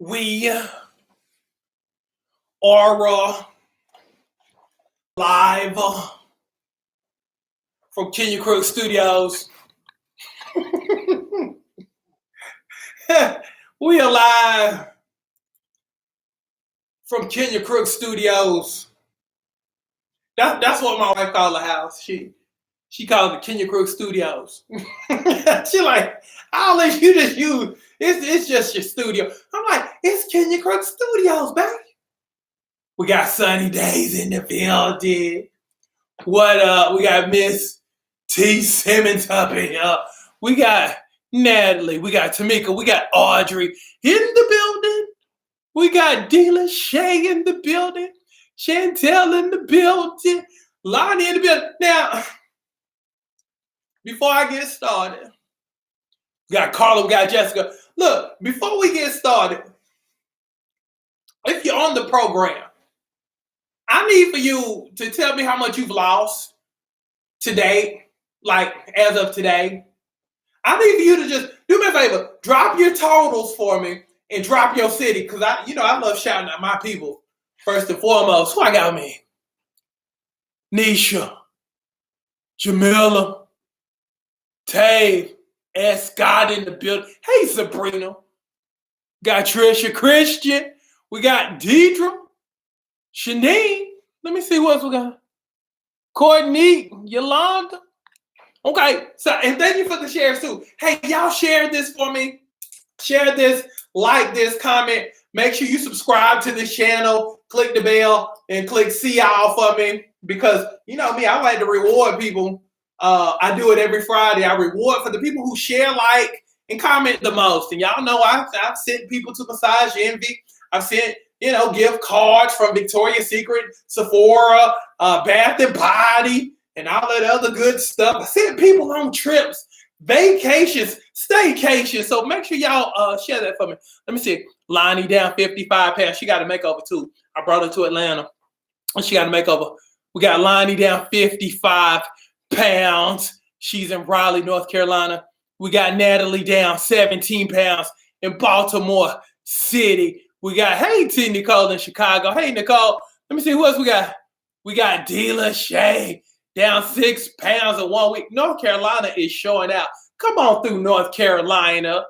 We are live from Kenya Crook Studios. We are live from Kenya Crook Studios. That's what my wife called the house. She called it Kenya Crook Studios. She like, I'll let you just use it's just your studio. I'm like, it's Kenya Crook Studios, baby. We got Sunny Days in the building. What up? We got Miss T. Simmons up here. We got Natalie. We got Tamika. We got Audrey in the building. We got Dela Shay in the building. Chantel in the building. Lonnie in the building. Now, before I get started, we got Carla, we got Jessica. Look, before we get started, if you're on the program, I need for you to tell me how much you've lost today, like as of today. I need for you to just do me a favor, drop your totals for me and drop your city, because I love shouting at my people first and foremost. Who I got me? Nisha, Jamila, Tay, S. Scott in the building. Hey, Sabrina. Got Trisha, Christian. We got Deidre, Shanine. Let me see what else we got. Courtney, Yolanda. Okay, so and thank you for the shares too. Hey, y'all share this for me. Share this, like this, comment. Make sure you subscribe to this channel. Click the bell and click see all for me, because you know me, I like to reward people. I do it every Friday. I reward for the people who share, like, and comment the most. And y'all know I've sent people to Massage Envy. I've sent, gift cards from Victoria's Secret, Sephora, Bath and Body, and all that other good stuff. I sent people on trips, vacations, staycations. So make sure y'all share that for me. Let me see. Lonnie down 55 pounds. She got a makeover too. I brought her to Atlanta, and she got a makeover. We got Lonnie down 55 pounds. She's in Raleigh, North Carolina. We got Natalie down 17 pounds in Baltimore City. We got, hey, T. Nicole in Chicago. Hey, Nicole. Let me see who else we got. We got Dela Shay down 6 pounds in 1 week. North Carolina is showing out. Come on through North Carolina.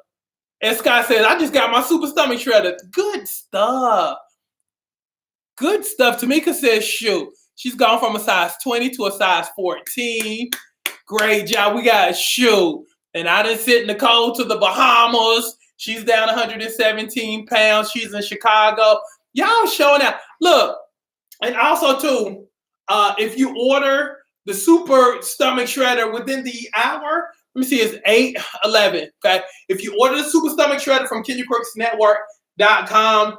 And Scott said, I just got my super stomach shredder. Good stuff. Good stuff. Tamika says, shoot. She's gone from a size 20 to a size 14. Great job. We got shoot. And I done sent Nicole to the Bahamas. She's down 117 pounds. She's in Chicago. Y'all showing out. Look, and also too, if you order the super stomach shredder within the hour, let me see, it's 8:11. Okay. If you order the super stomach shredder from KenyaCrooksNetwork.com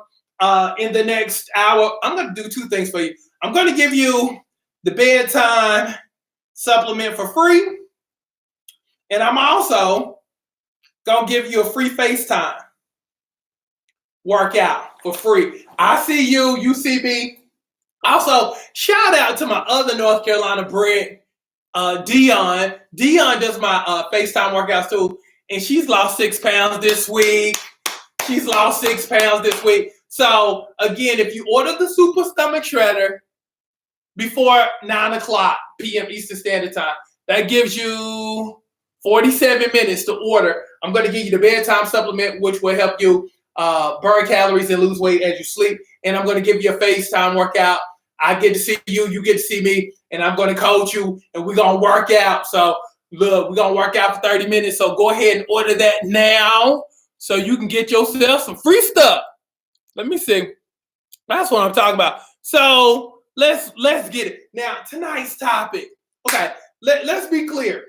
in the next hour, I'm going to do two things for you. I'm going to give you the bedtime supplement for free. And I'm also going to give you a free FaceTime workout for free. I see you, you see me. Also, shout out to my other North Carolina bred, Dion. Dion does my FaceTime workouts too. And she's lost 6 pounds this week. She's lost 6 pounds this week. So, again, if you order the Super Stomach Shredder before 9 o'clock p.m. Eastern Standard Time, that gives you 47 minutes to order. I'm going to give you the bedtime supplement, which will help you burn calories and lose weight as you sleep. And I'm going to give you a FaceTime workout. I get to see you, you get to see me, and I'm going to coach you, and we're going to work out. So, look, we're going to work out for 30 minutes. So go ahead and order that now so you can get yourself some free stuff. Let me see. That's what I'm talking about. So let's get it. Now, tonight's topic. Okay, let's be clear.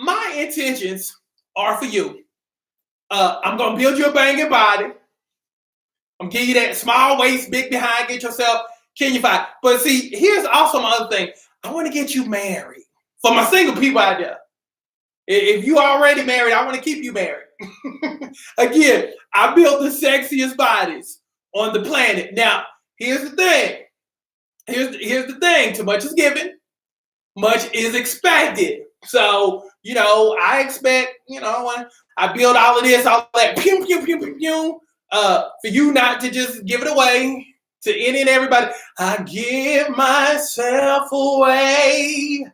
My intentions are for you. I'm going to build you a banging body. I'm giving you that small waist, big behind, get yourself Kenyified. But see, here's also my other thing. I want to get you married. For my single people out there. If you already married, I want to keep you married. Again, I built the sexiest bodies on the planet. Now, here's the thing. Here's the thing. Too much is given. Much is expected. So, I expect, when I build all of this, all that, pew, pew, pew, pew, pew, For you not to just give it away to any and everybody. I give myself away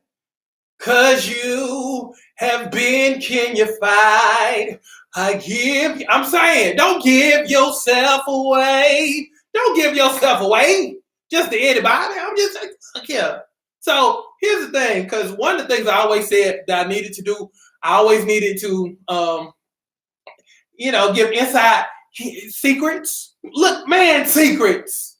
because you have been Kenyified. I'm saying, don't give yourself away. Don't give yourself away just to anybody. I'm just like, yeah. So here's the thing, because one of the things I always said that I needed to do, I always needed to, give inside secrets. Look, man, secrets.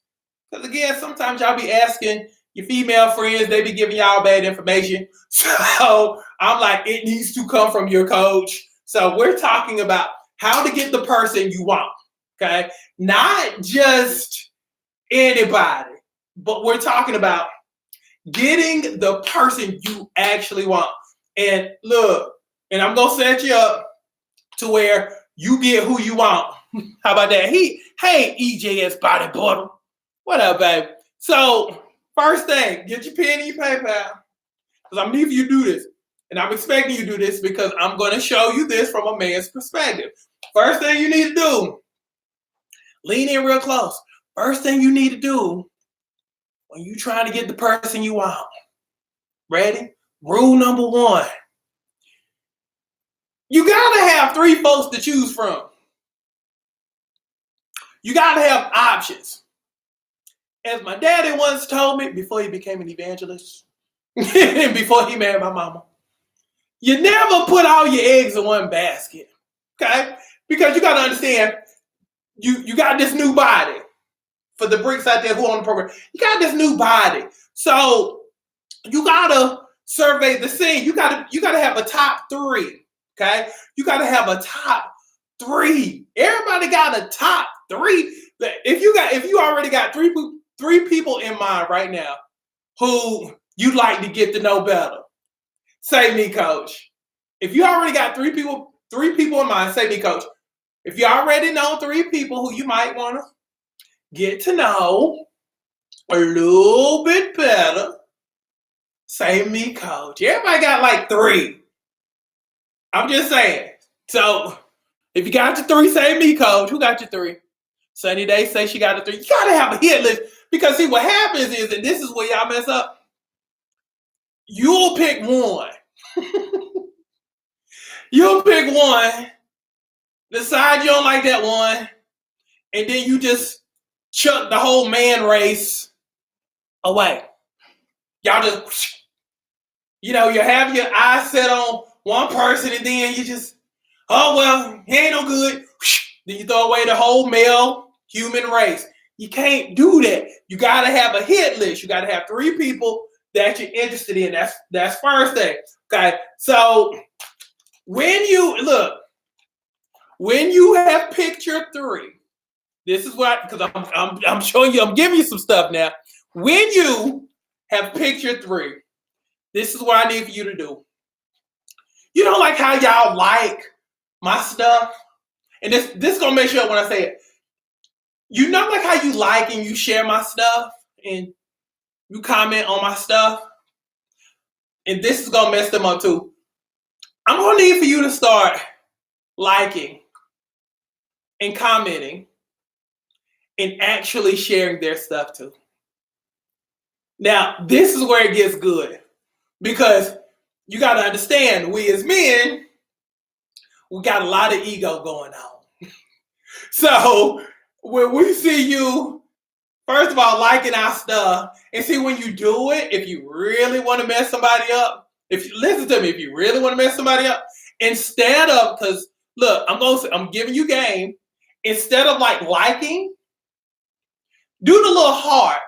Because again, sometimes y'all be asking your female friends, they be giving y'all bad information. So I'm like, it needs to come from your coach. So we're talking about how to get the person you want, okay? Not just anybody, but we're talking about getting the person you actually want. And look, and I'm going to set you up to where you get who you want. How about that? Hey, EJS Body Butter. What up, babe? So, first thing, get your pen and your paper out. Because I'm needing you to do this. And I'm expecting you to do this because I'm going to show you this from a man's perspective. First thing you need to do, lean in real close. First thing you need to do when you're trying to get the person you want. Ready? Rule number 1. You got to have 3 folks to choose from. You got to have options. As my daddy once told me before he became an evangelist, and before he married my mama, you never put all your eggs in one basket, okay? Because you got to understand, you got this new body. For the bricks out there who on the program, you got this new body. So you got to survey the scene. You got to have a top 3, okay? You got to have a top 3. Everybody got a top 3. If you already got three people in mind right now who you'd like to get to know better, say me, coach. If you already got 3 people in mind, say me, coach. If you already know 3 people who you might want to get to know a little bit better, say me, coach. Everybody got like 3. I'm just saying. So if you got your 3, say me, coach. Who got your 3? Sunny Day say she got a 3. You got to have a hit list. Because see, what happens is, and this is where y'all mess up, you'll pick one. You'll pick one, decide you don't like that one, and then you just chuck the whole man race away. Y'all just, you have your eyes set on one person, and then you just, oh, well, he ain't no good. Then you throw away the whole male human race. You can't do that. You got to have a hit list. You got to have 3 people that you're interested in. That's first thing. Okay. So when you have picked your 3, this is what, because I'm showing you, I'm giving you some stuff now. When you have picked your 3, this is what I need for you to do. You know, like how y'all like my stuff, and this is gonna make sure when I say it. You know, like how you like and you share my stuff and you comment on my stuff, and this is gonna mess them up too. I'm gonna need for you to start liking and commenting and actually sharing their stuff too. Now, this is where it gets good, because you got to understand, we as men, we got a lot of ego going on. So when we see you, first of all, liking our stuff, and see when you do it, if you really want to mess somebody up, if you really want to mess somebody up, instead of, because look, I'm giving you game, instead of like liking, do the little heart.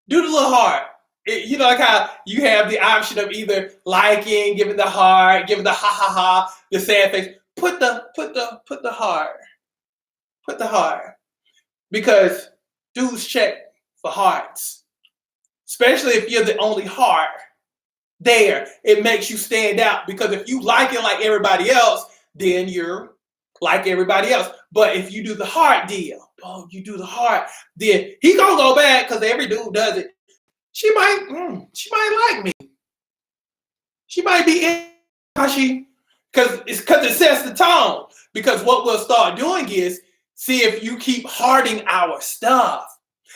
Do the little heart. You know, like how you have the option of either liking, giving the heart, giving the ha ha ha, the sad face. Put the heart. Put the heart. Because dudes check for hearts. Especially if you're the only heart there. It makes you stand out. Because if you like it like everybody else, then you're like everybody else. But if you do the heart deal, you do the heart, then he gonna go back, because every dude does it. She might like me. She might be in how she because it sets the tone. Because what we'll start doing is see if you keep hearting our stuff,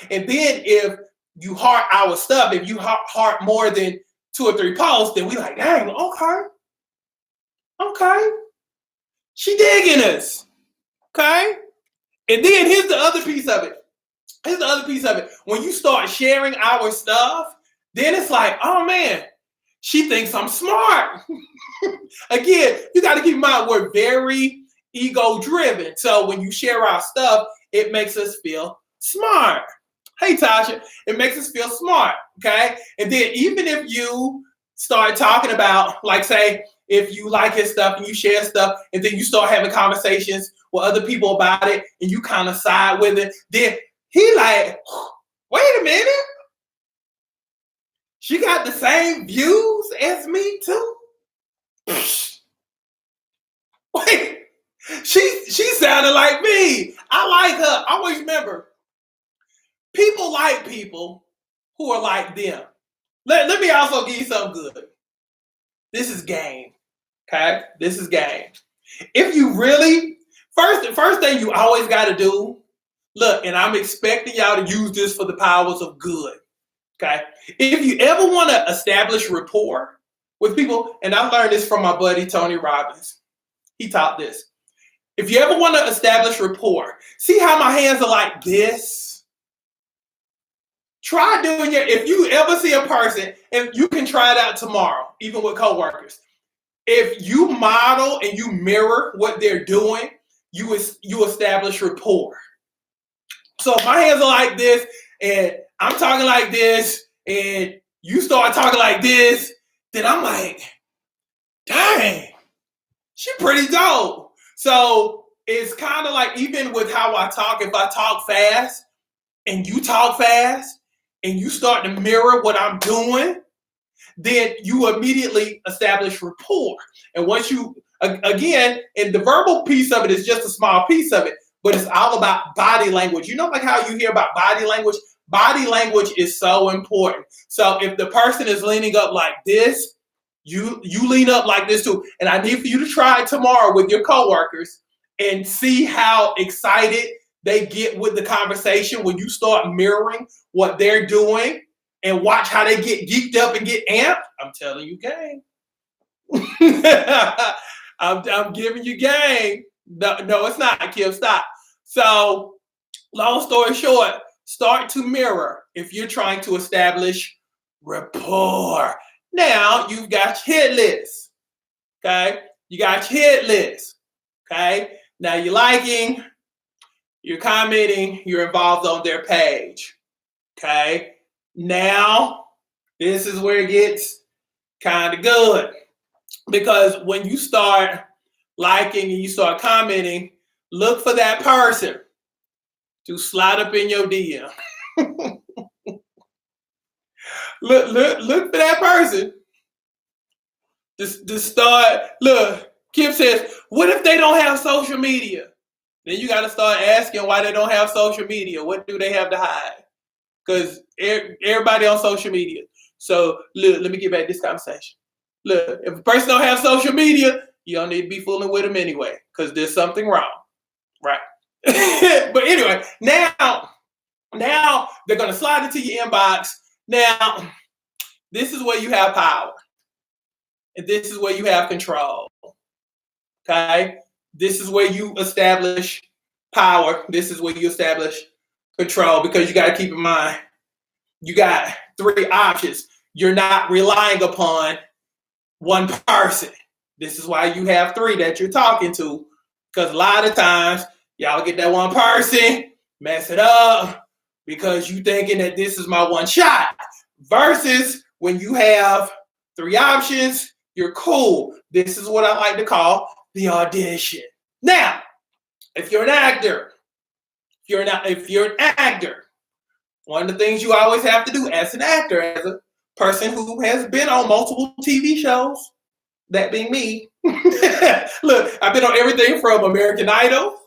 and then if you heart our stuff, if you heart more than 2 or 3 posts, then we like, dang, okay, she digging us, okay. And then here's the other piece of it. When you start sharing our stuff, then it's like, oh man, she thinks I'm smart. Again, you got to keep in mind we're very ego driven. So when you share our stuff, it makes us feel smart. Hey, Tasha, it makes us feel smart. Okay. And then even if you start talking about, like, say, if you like his stuff and you share stuff, and then you start having conversations with other people about it, and you kind of side with it, then he like, wait a minute. She got the same views as me too? Wait, she sounded like me. I like her. I always remember, people like people who are like them. Let me also give you something good. This is game. Okay? This is game. If you really, first thing you always got to do, look, and I'm expecting y'all to use this for the powers of good. Okay? If you ever want to establish rapport with people, and I learned this from my buddy Tony Robbins. He taught this. If you ever want to establish rapport, see how my hands are like this? Try doing it. If you ever see a person, and you can try it out tomorrow, even with coworkers. If you model and you mirror what they're doing, you establish rapport. So if my hands are like this, and I'm talking like this, and you start talking like this, then I'm like, dang, she pretty dope. So it's kind of like, even with how I talk, if I talk fast and you talk fast and you start to mirror what I'm doing, then you immediately establish rapport. And once you, again, and the verbal piece of it is just a small piece of it, but it's all about body language. You know, like how you hear about body language? Body language is so important. So if the person is leaning up like this, you lean up like this too. And I need for you to try it tomorrow with your coworkers and see how excited they get with the conversation when you start mirroring what they're doing, and watch how they get geeked up and get amped. I'm telling you game. I'm giving you game. No, it's not, Kim. Stop. So, long story short, start to mirror if you're trying to establish rapport. Now, you've got your hit list. Okay? You got your hit list. Okay? Now, you're liking, you're commenting, you're involved on their page. Okay? Now, this is where it gets kind of good. Because when you start liking and you start commenting, look for that person to slide up in your DM. look for that person. Just start. Look, Kim says, what if they don't have social media? Then you got to start asking why they don't have social media. What do they have to hide? Because everybody on social media. So look, let me get back to this conversation. Look, if a person don't have social media, you don't need to be fooling with them anyway, because there's something wrong, right? But anyway, now they're gonna slide into your inbox. Now, this is where you have power, and this is where you have control. Okay, this is where you establish power. This is where you establish control, because you got to keep in mind, you got 3 options. You're not relying upon one person. This is why you have 3 that you're talking to, because a lot of times y'all get that one person, mess it up, because you thinking that this is my one shot. Versus when you have 3 options, you're cool. This is what I like to call the audition. Now, if you're an actor, if you're an actor, one of the things you always have to do as an actor, as a person who has been on multiple TV shows, that being me. Look, I've been on everything from American Idol.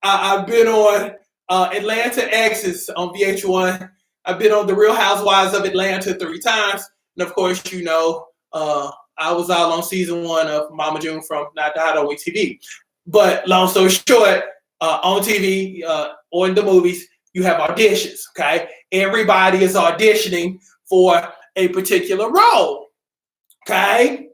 I've been on Atlanta Exes on VH1. I've been on The Real Housewives of Atlanta 3 times. And of course, you know, I was out on season 1 of Mama June from Not the Hot Always TV. But long story short, on TV or in the movies, you have auditions. Okay, everybody is auditioning for a particular role. Okay,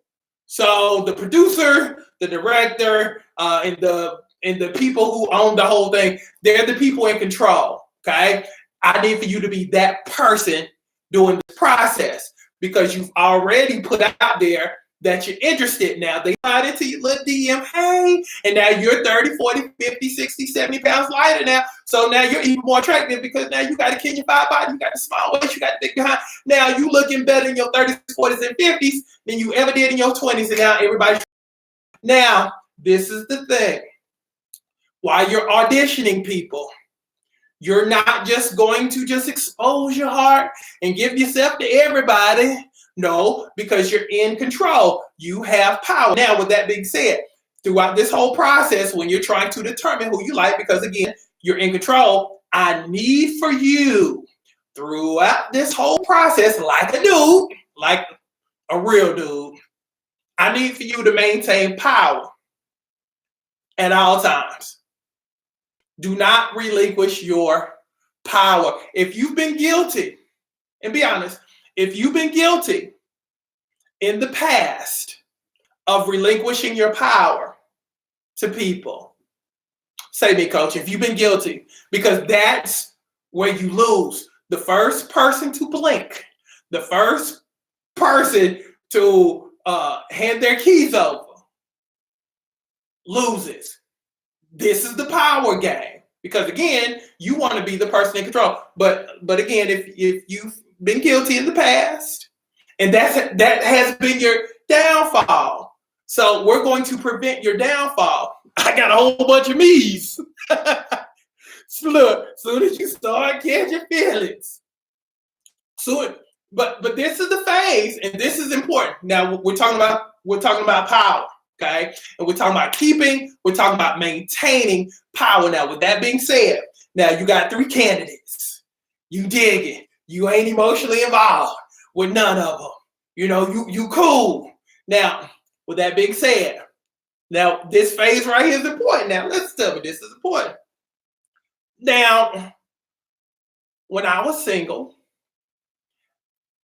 so the producer, the director, and the people who own the whole thing, they're the people in control. Okay, I need for you to be that person doing this process because you've already put out there that you're interested. Now they slide into your little DM, hey, and now you're 30, 40, 50, 60, 70 pounds lighter now. So now you're even more attractive because now you got a Kenya 5 body, you got the small waist, you got the big behind. Now you looking better in your 30s, 40s, and 50s than you ever did in your 20s. And now everybody's. Now, this is the thing. While you're auditioning people, you're not just going to just expose your heart and give yourself to everybody. No, because you're in control. You have power. Now, with that being said, throughout this whole process, when you're trying to determine who you like, because again, you're in control, I need for you throughout this whole process, like a dude, like a real dude, I need for you to maintain power at all times. Do not relinquish your power. If you've been guilty, and be honest, if you've been guilty in the past of relinquishing your power to people, say me, coach, if you've been guilty, because that's where you lose. The first person to blink, the first person to hand their keys over loses. This is the power game. Because again, you want to be the person in control. But again, if you've been guilty in the past, and that has been your downfall. So we're going to prevent your downfall. I got a whole bunch of me's. So look, soon as you start catching feelings. But this is the phase, and this is important. Now we're talking about power. Okay, and we're talking about we're talking about maintaining power. Now, with that being said, now you got 3 candidates. You dig it. You ain't emotionally involved with none of them. You know, you cool. Now, with that being said, now this phase right here is important. Now, listen to me. This is important. Now, when I was single,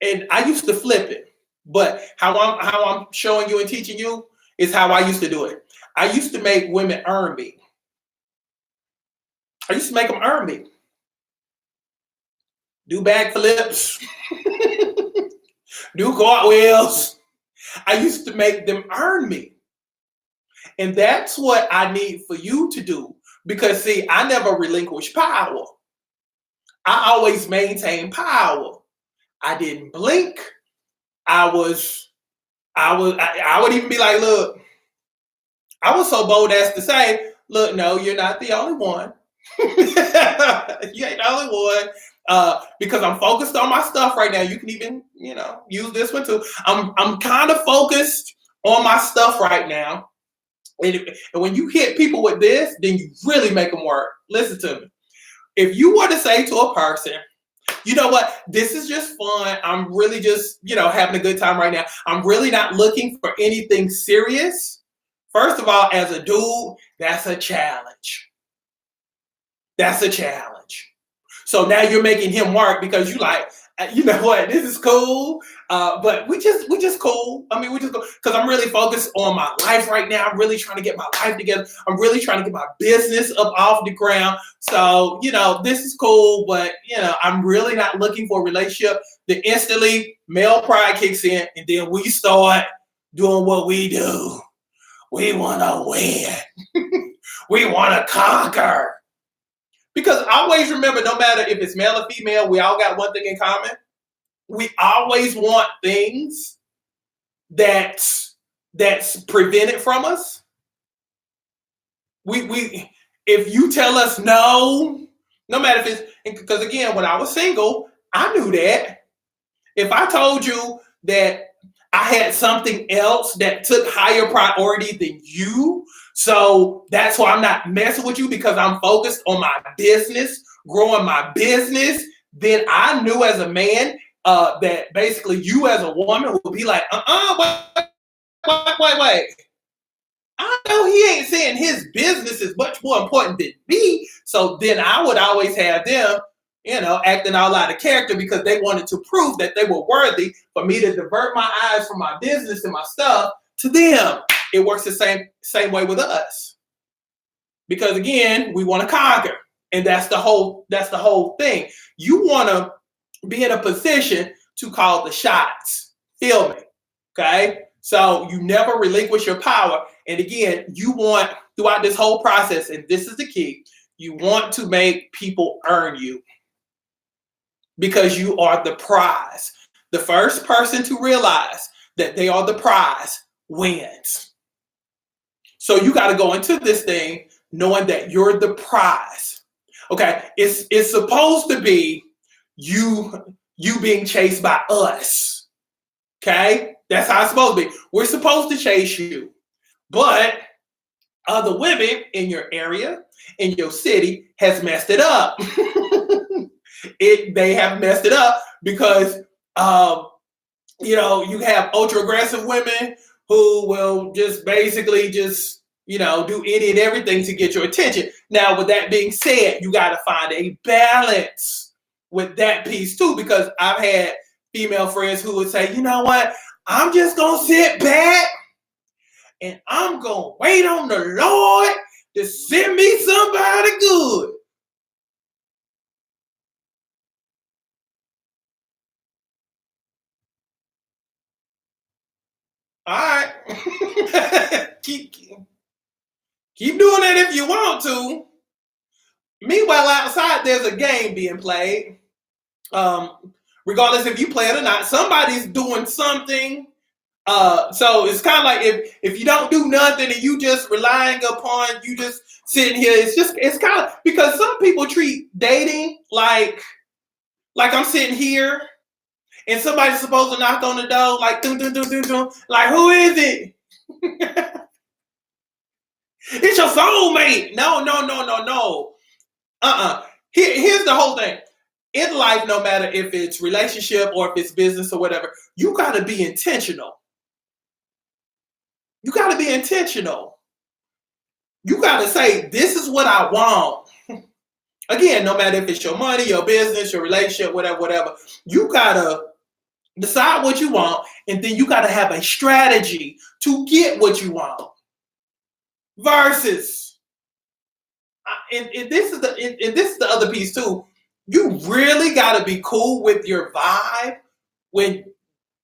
and I used to flip it, but how I'm showing you and teaching you is how I used to do it. I used to make women earn me. I used to make them earn me. Do backflips, do cartwheels. I used to make them earn me. And that's what I need for you to do. Because see, I never relinquished power. I always maintained power. I didn't blink. I would even be like, look, I was so bold as to say, look, no, you're not the only one. You ain't the only one. Because I'm focused on my stuff right now. You can even, use this one too. I'm kind of focused on my stuff right now. And when you hit people with this, then you really make them work. Listen to me. If you were to say to a person, you know what? This is just fun. I'm really just, having a good time right now. I'm really not looking for anything serious. First of all, as a dude, that's a challenge. That's a challenge. So now you're making him work because you like, you know what? This is cool. But we just cool. I mean, we just cool because I'm really focused on my life right now. I'm really trying to get my life together. I'm really trying to get my business up off the ground. So, this is cool, but I'm really not looking for a relationship. Then instantly male pride kicks in, and then we start doing what we do. We want to win. We want to conquer. Because always remember, no matter if it's male or female, we all got one thing in common. We always want things that's prevented from us. We if you tell us no matter if it's, because again, when I was single, I knew that. If I told you that I had something else that took higher priority than you, so that's why I'm not messing with you because I'm focused on my business, growing my business, then I knew as a man that basically you as a woman would be like, what? wait. I know he ain't saying his business is much more important than me. So then I would always have them, acting all out of character because they wanted to prove that they were worthy for me to divert my eyes from my business and my stuff to them. It works the same way with us. Because again, we want to conquer. And that's the whole thing. You want to be in a position to call the shots. Feel me? Okay? So you never relinquish your power. And again, you want throughout this whole process, and this is the key, you want to make people earn you because you are the prize. The first person to realize that they are the prize wins. So you got to go into this thing knowing that you're the prize. Okay, it's supposed to be you being chased by us. Okay, that's how it's supposed to be. We're supposed to chase you, but other women in your area, in your city, has messed it up. They have messed it up because you have ultra aggressive women who will just basically do any and everything to get your attention. Now, with that being said, you got to find a balance with that piece too, because I've had female friends who would say, you know what, I'm just going to sit back and I'm going to wait on the Lord to send me somebody good. All right. keep doing that if you want to. Meanwhile, outside, there's a game being played. Regardless if you play it or not, somebody's doing something. So it's kind of like if you don't do nothing and you just relying upon you just sitting here, it's kind of because some people treat dating like I'm sitting here and somebody's supposed to knock on the door like dun, dun, dun, dun, dun. Like, who is it? It's your soulmate. No. Here's the whole thing. In life, no matter if it's relationship or if it's business or whatever, you got to be intentional. You got to be intentional. You got to say, this is what I want. Again, no matter if it's your money, your business, your relationship, whatever, you got to decide what you want, and then you got to have a strategy to get what you want. Versus, and this is the other piece too. You really got to be cool with your vibe when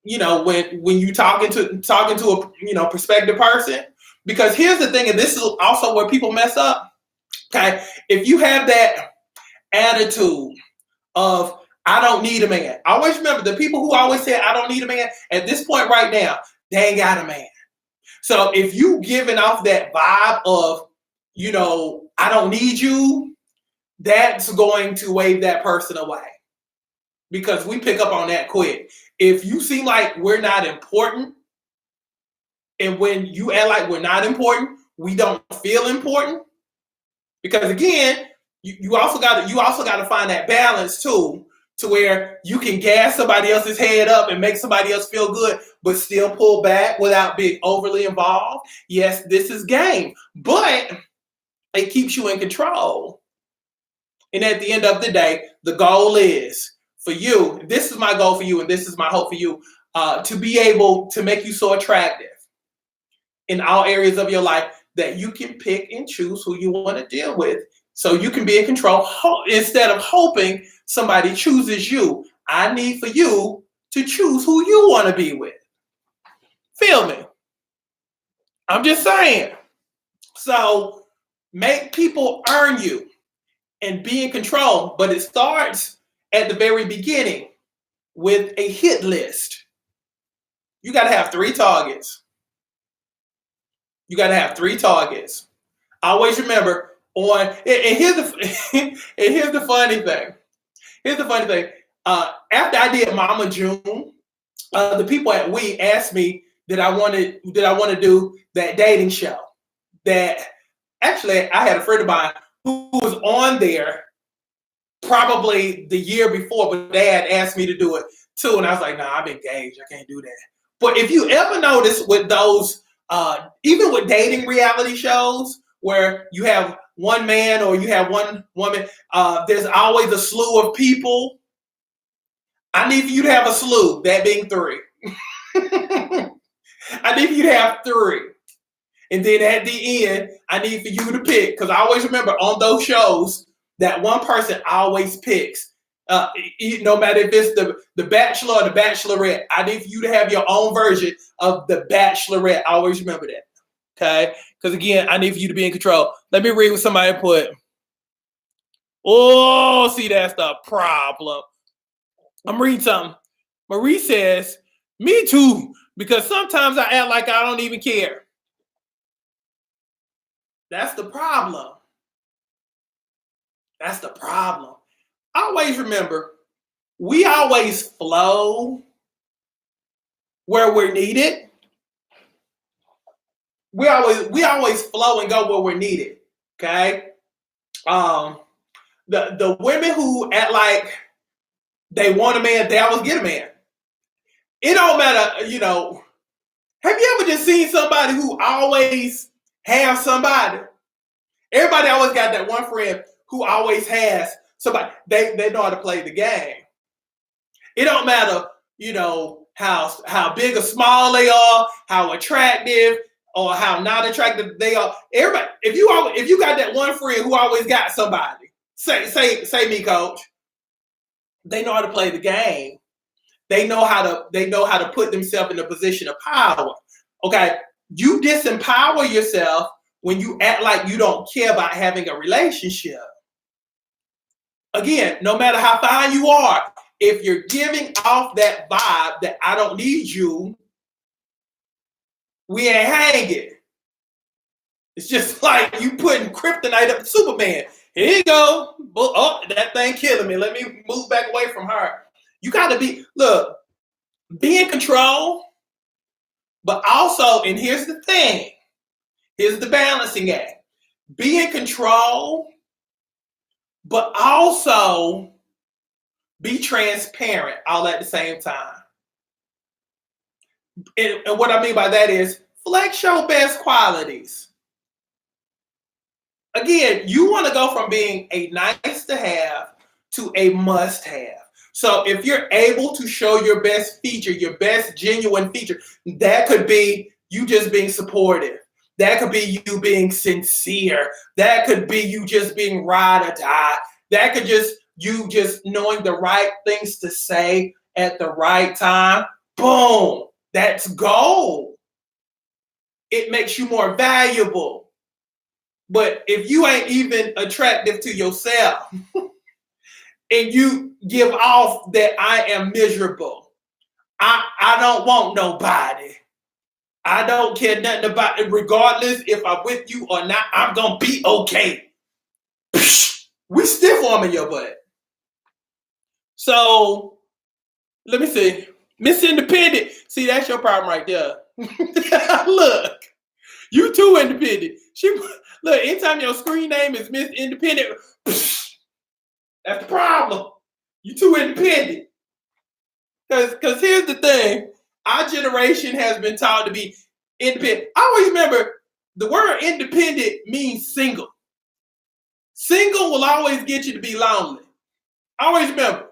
you talking to a prospective person, because here's the thing, and this is also where people mess up. Okay, if you have that attitude of I don't need a man, always remember the people who always say I don't need a man, at this point right now, they ain't got a man. So if you giving off that vibe of I don't need you, that's going to wave that person away, because we pick up on that quick. If you seem like we're not important, and when you act like we're not important, we don't feel important. Because again, you also got to find that balance too, to where you can gas somebody else's head up and make somebody else feel good, but still pull back without being overly involved. Yes, this is game, but it keeps you in control. And at the end of the day, the goal is for you, this is my goal for you, and this is my hope for you, to be able to make you so attractive in all areas of your life that you can pick and choose who you want to deal with. So you can be in control instead of hoping somebody chooses you. I need for you to choose who you want to be with. Feel me? I'm just saying. So make people earn you and be in control, but it starts at the very beginning with a hit list. You got to have 3 targets. You got to have 3 targets. Always remember and here's the funny thing. Here's the funny thing. After I did Mama June, the people at We asked me did I want to do that dating show. That actually I had a friend of mine who was on there probably the year before, but they had asked me to do it too, and I was like, nah, I'm engaged. I can't do that. But if you ever notice with those, even with dating reality shows where you have one man or you have one woman, there's always a slew of people. I need for you to have a slew, that being 3. I need for you to have 3. And then at the end, I need for you to pick, because I always remember on those shows that one person always picks. No matter if it's the Bachelor or the Bachelorette, I need for you to have your own version of the Bachelorette. I always remember that. Okay? Because again, I need for you to be in control. Let me read what somebody put. Oh, see, that's the problem. I'm reading something. Marie says, me too, because sometimes I act like I don't even care. That's the problem. That's the problem. Always remember, we always flow where we're needed. We always flow and go where we're needed. Okay? The women who act like they want a man, they always get a man. It don't matter, you know. Have you ever just seen somebody who always have somebody? Everybody always got that one friend who always has somebody. They know how to play the game. It don't matter, you know, how big or small they are, how attractive or how not attractive they are. Everybody, if you got that one friend who always got somebody, say me, coach. They know how to play the game. They know how to put themselves in a position of power. Okay, you disempower yourself when you act like you don't care about having a relationship. Again, no matter how fine you are, if you're giving off that vibe that I don't need you, we ain't hanging. It's just like you putting kryptonite up to Superman. Here you go. Oh, that thing killing me. Let me move back away from her. You got to be in control, but also, and here's the thing. Here's the balancing act. Be in control, but also be transparent all at the same time. And what I mean by that is flex your best qualities. Again, you want to go from being a nice to have to a must have. So if you're able to show your best feature, your best genuine feature, that could be you just being supportive. That could be you being sincere. That could be you just being ride or die. That could just you just knowing the right things to say at the right time. Boom. That's gold. It makes you more valuable. But if you ain't even attractive to yourself and you give off that I am miserable, I don't want nobody. I don't care nothing about it. Regardless if I'm with you or not, I'm going to be okay. We stiff arming your butt. So, let me see. Miss Independent. See, that's your problem right there. Look, you too independent. Look, anytime your screen name is Miss Independent, that's the problem. You too independent. Because here's the thing. Our generation has been taught to be independent. I always remember the word independent means single. Single will always get you to be lonely. I always remember.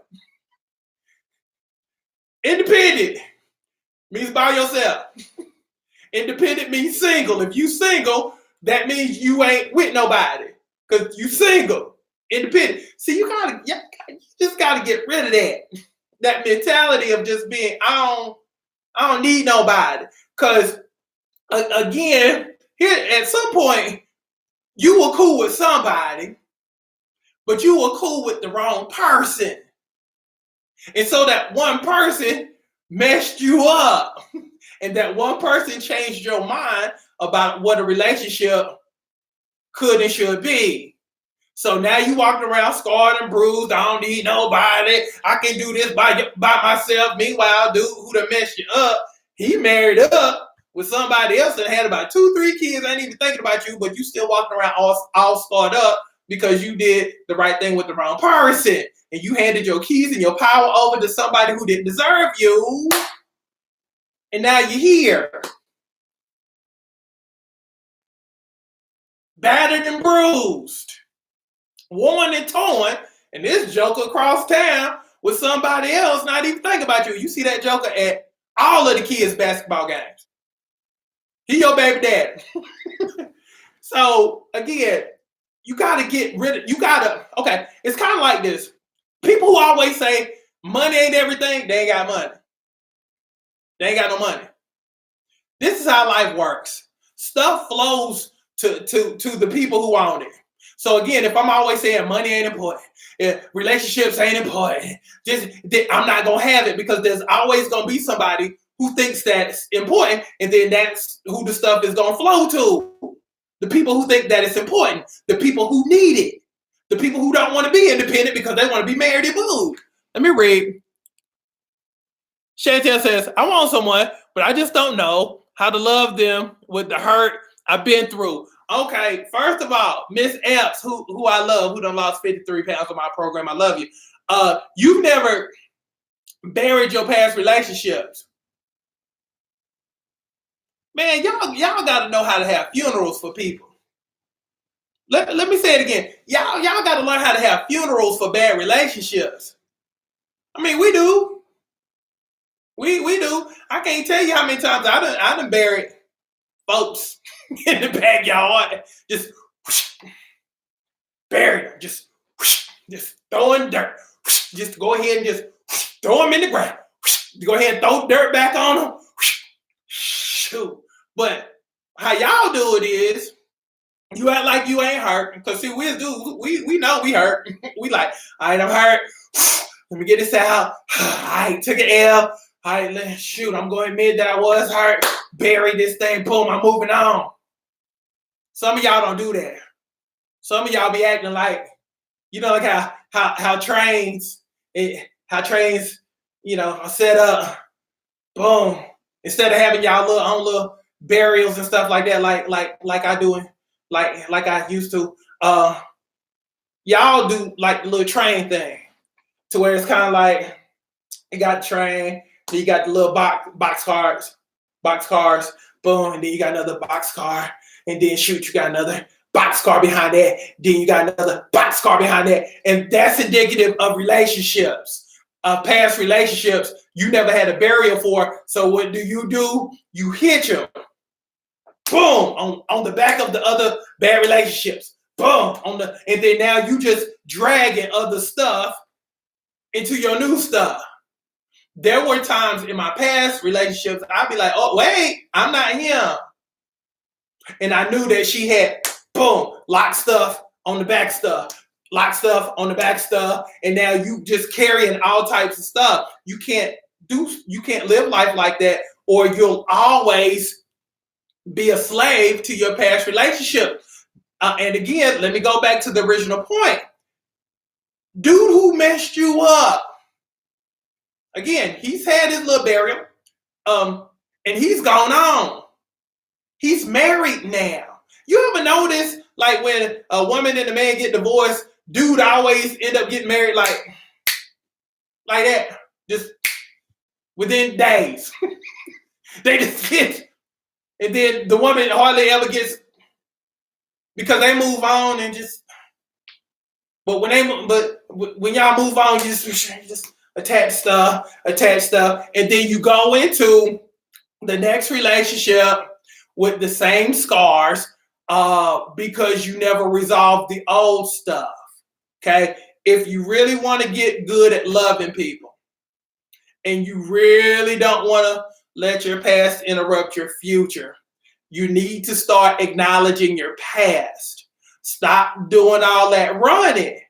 Independent means by yourself. Independent means single. If you single, that means you ain't with nobody. Because you single. Independent. See, you just gotta get rid of that. That mentality of just being, I don't need nobody. Because again, here at some point, you were cool with somebody, but you were cool with the wrong person. And so that one person messed you up. And that one person changed your mind about what a relationship could and should be. So now you walking around scarred and bruised. I don't need nobody. I can do this by myself. Meanwhile, dude who done messed you up, he married up with somebody else and had about 2-3 kids. Ain't even thinking about you, but you still walking around all scarred up because you did the right thing with the wrong person. And you handed your keys and your power over to somebody who didn't deserve you. And now you're here. Battered and bruised. Worn and torn. And this joker across town with somebody else not even thinking about you. You see that joker at all of the kids' basketball games. He your baby daddy. So again, you gotta get rid of, okay, it's kind of like this. People who always say money ain't everything, they ain't got money. They ain't got no money. This is how life works. Stuff flows to the people who own it. So again, if I'm always saying money ain't important, relationships ain't important, I'm not gonna have it, because there's always gonna be somebody who thinks that's important, and then that's who the stuff is gonna flow to. The people who think that it's important, the people who need it, the people who don't want to be independent because they want to be married and moved. Let me read. Chantel says, I want someone, but I just don't know how to love them with the hurt I've been through. Okay, first of all, Miss Epps, who I love, who done lost 53 pounds on my program, I love you. You've never buried your past relationships. Man, y'all got to know how to have funerals for people. Let me say it again. Y'all got to learn how to have funerals for bad relationships. I mean, we do. We do. I can't tell you how many times I done buried folks in the backyard. Just whoosh, buried them. Just throwing dirt. Whoosh, just go ahead and just throw them in the ground. Whoosh, go ahead and throw dirt back on them. Whoosh, shoot. But how y'all do it is, you act like you ain't hurt. Because see, we know we hurt. We like, all right, I'm hurt. Let me get this out. I took an L. All right, shoot, I'm going to admit that I was hurt. Bury this thing. Boom, I'm moving on. Some of y'all don't do that. Some of y'all be acting like, like how trains, are set up. Boom. Instead of having y'all little burials and stuff like that, like I do, like I used to. Y'all do like the little train thing, to where it's kind of like you got the train, then you got the little box cars, boom, and then you got another box car, and then shoot, you got another box car behind that, then you got another box car behind that, and that's indicative of relationships. Past relationships you never had a burial for. So what do? You hitch them, boom, on the back of the other bad relationships, boom, and then now you just dragging other stuff into your new stuff. There were times in my past relationships I'd be like, oh wait, I'm not him, and I knew that she had, boom, locked stuff on the back stuff. Lock stuff on the back stuff, and now you just carrying all types of stuff. You can't live life like that, or you'll always be a slave to your past relationship. And again, let me go back to the original point. Dude who messed you up, again, he's had his little burial, and he's gone on. He's married now. You ever notice, like, when a woman and a man get divorced, dude always end up getting married like that, just within days. They just get, and then the woman hardly ever gets, because they move on and just. But when y'all move on, you just attach stuff, and then you go into the next relationship with the same scars, because you never resolved the old stuff. Okay, if you really want to get good at loving people, and you really don't want to let your past interrupt your future, you need to start acknowledging your past. Stop doing all that running,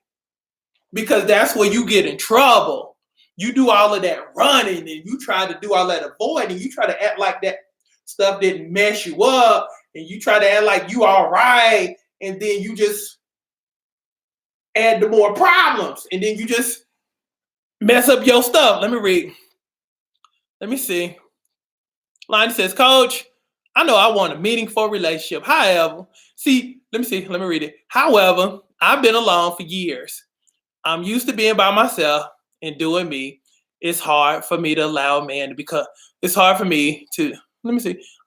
because that's where you get in trouble. You do all of that running, and you try to do all that avoiding. You try to act like that stuff didn't mess you up, and you try to act like you all right, and then you just add the more problems, and then you just mess up your stuff. Let me read. Let me see. Lonnie says, Coach, I know I want a meaningful relationship. However, let me read it. However, I've been alone for years. I'm used to being by myself and doing me. it's hard for me to allow a man to become. It's hard for me to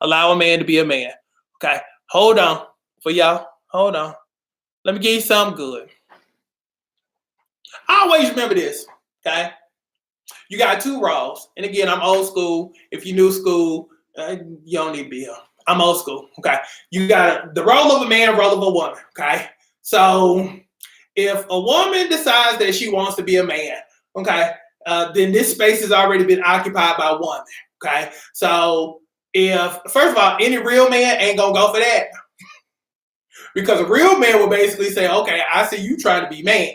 allow a man to be a man. Okay, hold on for y'all. Hold on. Let me give you something good. I always remember this. Okay, you got two roles, and again, I'm old school. If you new school, you don't need to be here. I'm old school. Okay, you got the role of a man, role of a woman. Okay, so if a woman decides that she wants to be a man, okay, then this space has already been occupied by a woman. Okay, so if first of all, any real man ain't gonna go for that because a real man will basically say, okay, I see you trying to be man.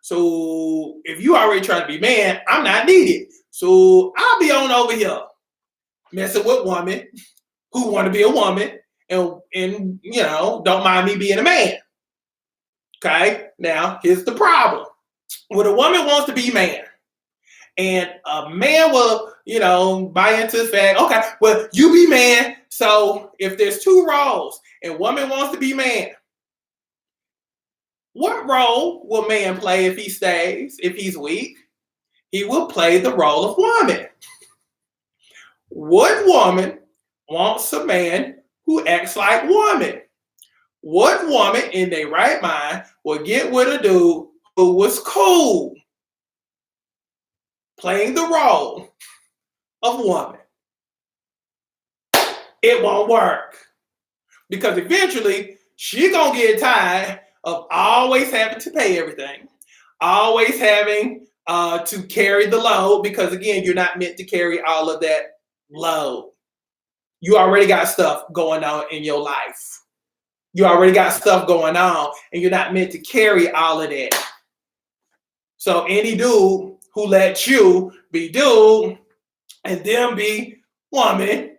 So if you already trying to be man, I'm not needed. So I'll be on over here messing with women who want to be a woman and don't mind me being a man. Okay, now here's the problem. When a woman wants to be man, and a man will, buy into the fact, okay, well, you be man. So if there's two roles and woman wants to be man, what role will man play if he stays, if he's weak? He will play the role of woman. What woman wants a man who acts like woman? What woman in their right mind will get with a dude who was cool, playing the role of woman? It won't work because eventually she gonna get tired of always having to pay everything, always having to carry the load because again, you're not meant to carry all of that load. You already got stuff going on in your life. You already got stuff going on and you're not meant to carry all of that. So any dude who lets you be dude and them be woman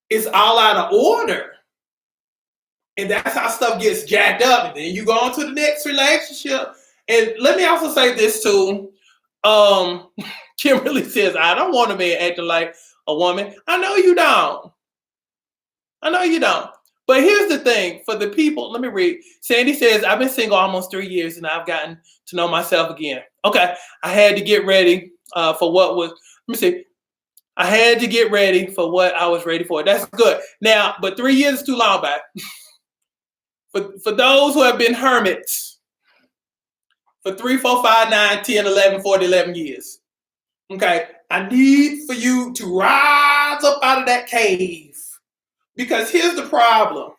is all out of order. And that's how stuff gets jacked up. And then you go on to the next relationship. And let me also say this too. Kimberly says, I don't want a man acting like a woman. I know you don't. But here's the thing for the people. Let me read. Sandy says, I've been single almost 3 years and I've gotten to know myself again. Okay. I had to get ready for what was, I had to get ready for what I was ready for. That's good. Now, but 3 years is too long back. For those who have been hermits for 3, 4, 5, 9, 10, 11, 40, 11 years. Okay. I need for you to rise up out of that cave. Because here's the problem.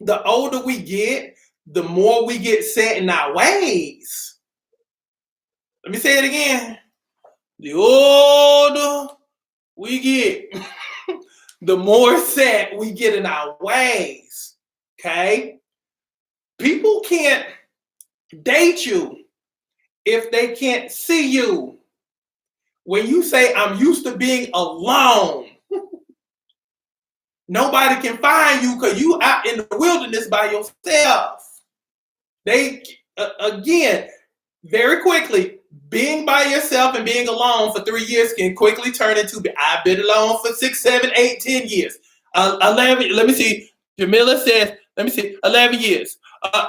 The older we get, the more we get set in our ways. Let me say it again. The older we get, the more set we get in our ways. Okay? People can't date you if they can't see you. When you say, I'm used to being alone, nobody can find you because you out in the wilderness by yourself. They, again, very quickly, being by yourself and being alone for 3 years can quickly turn into, I've been alone for 6, 7, 8, 10 years. 11, let me see. Jamila says, 11 years.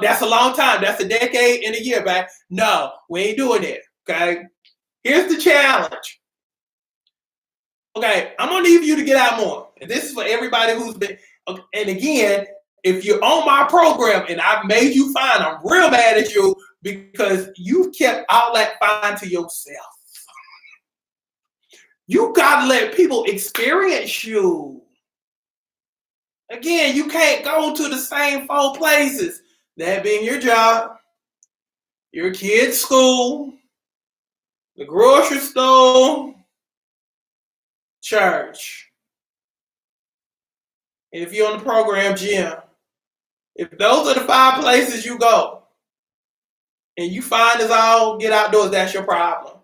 That's a long time. That's a decade and a year back. No, we ain't doing it. Okay. Here's the challenge. Okay, I'm gonna need you to get out more. And this is for everybody who's been. Okay, and again, if you're on my program and I've made you fine, I'm real mad at you because you kept all that fine to yourself. You gotta let people experience you. Again, you can't go to the same 4 places. That being your job, your kid's school, the grocery store, church. And if you're on the program, gym. If those are the 5 places you go and you find it's all get outdoors, that's your problem.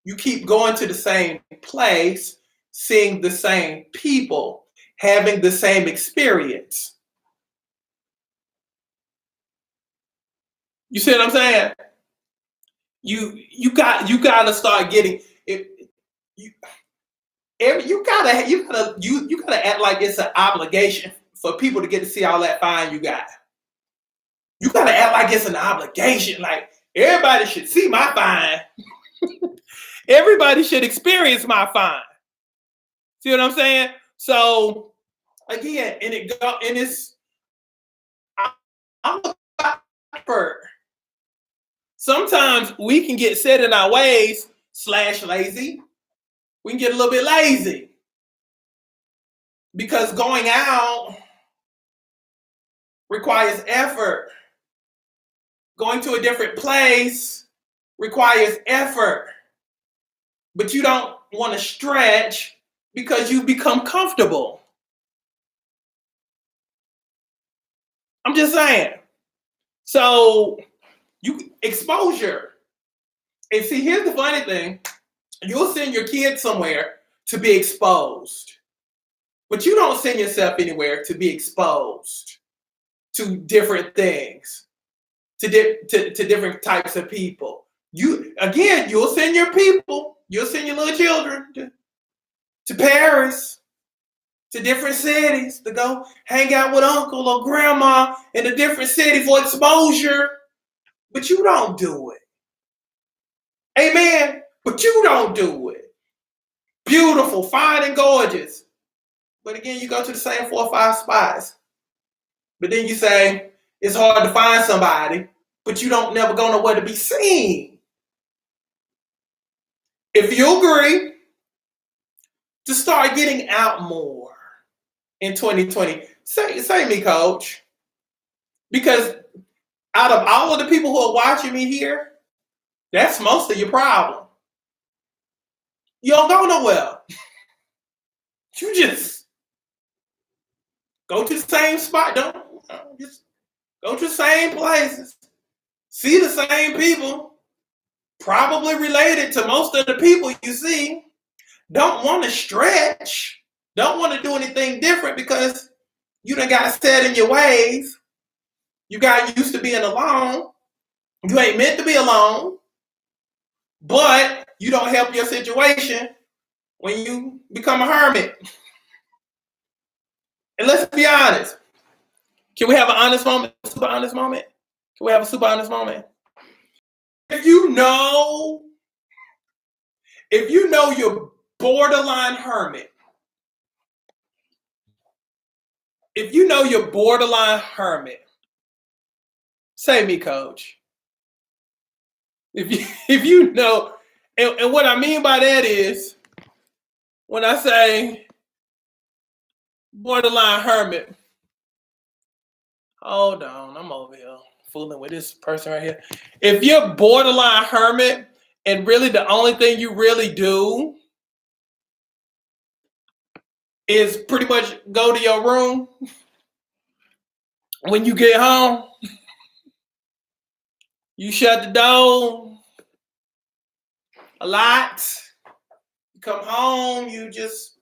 You keep going to the same place, seeing the same people, having the same experience. You see what I'm saying? You gotta start getting it. You gotta act like it's an obligation for people to get to see all that fine you got. You gotta act like it's an obligation, like everybody should see my fine. Everybody should experience my fine. See what I'm saying? So again, I'm a expert. Sometimes we can get set in our ways / lazy. We can get a little bit lazy because going out requires effort. Going to a different place requires effort. But you don't want to stretch because you become comfortable. I'm just saying. So exposure. And see, here's the funny thing. You'll send your kids somewhere to be exposed. But you don't send yourself anywhere to be exposed to different things, to different types of people. You'll send your people, you'll send your little children to Paris, to different cities, to go hang out with uncle or grandma in a different city for exposure. But you don't do it. Amen. But you don't do it. Beautiful, fine, and gorgeous. But again, you go to the same 4 or 5 spots. But then you say, it's hard to find somebody, but you don't never go nowhere to be seen. If you agree to start getting out more in 2020, say me, coach. Because out of all of the people who are watching me here, that's most of your problem. You don't go nowhere. You just go to the same spot. Just go to the same places. See the same people. Probably related to most of the people you see. Don't want to stretch. Don't want to do anything different because you done got set in your ways. You got used to being alone. You ain't meant to be alone. But you don't help your situation when you become a hermit. And let's be honest. Can we have an honest moment? Super honest moment? Can we have a super honest moment? If you know you're borderline hermit, say me, coach. If you know, and what I mean by that is, when I say borderline hermit, hold on, I'm over here fooling with this person right here. If you're borderline hermit and really the only thing you really do is pretty much go to your room when you get home, you shut the door a lot, you come home, you just,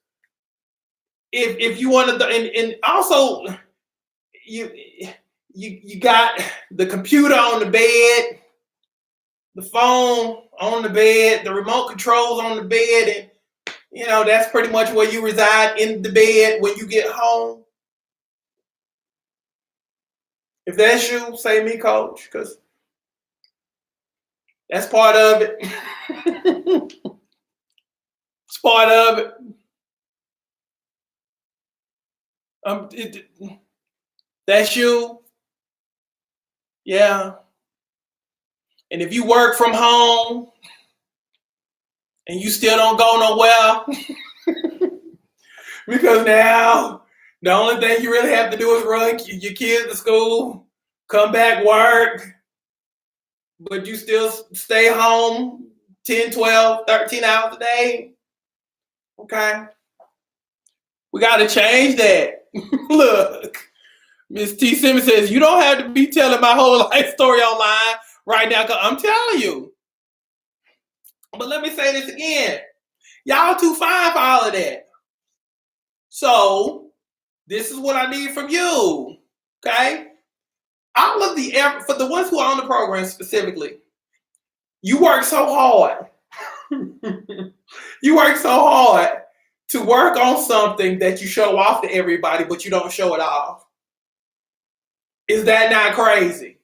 if you want to, and also you got the computer on the bed, the phone on the bed, the remote controls on the bed, and that's pretty much where you reside, in the bed when you get home. If that's you, say me, coach, because that's part of it. It's part of it. That's you. Yeah. And if you work from home and you still don't go nowhere, because now the only thing you really have to do is run your kids to school, come back, work, but you still stay home 10, 12, 13 hours a day. Okay. We got to change that. Look, Miss T. Simmons says, you don't have to be telling my whole life story online right now, because I'm telling you. But let me say this again. Y'all too fine for all of that. So, this is what I need from you. Okay? All of the effort, for the ones who are on the program specifically, you work so hard. You work so hard to work on something that you show off to everybody, but you don't show it off. Is that not crazy?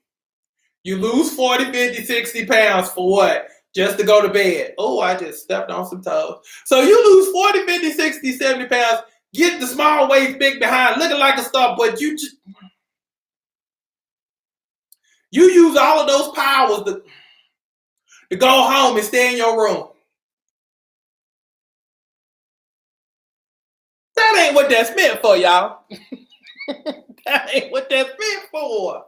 You lose 40, 50, 60 pounds for what? just to go to bed. Oh, I just stepped on some toes. So you lose 40, 50, 60, 70 pounds, get the small waist, big behind, looking like a star, but you use all of those powers to go home and stay in your room. That ain't what that's meant for, y'all. That ain't what that's meant for.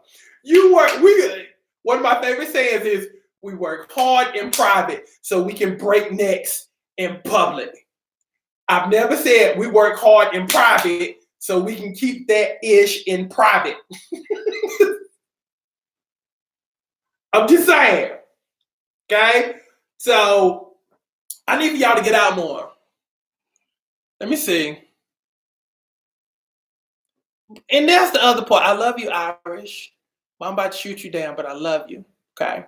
One of my favorite sayings is, we work hard in private so we can break necks in public. I've never said we work hard in private so we can keep that ish in private. I'm just saying. Okay? So I need for y'all to get out more. Let me see. And that's the other part. I love you, Irish. I'm about to shoot you down, but I love you. Okay?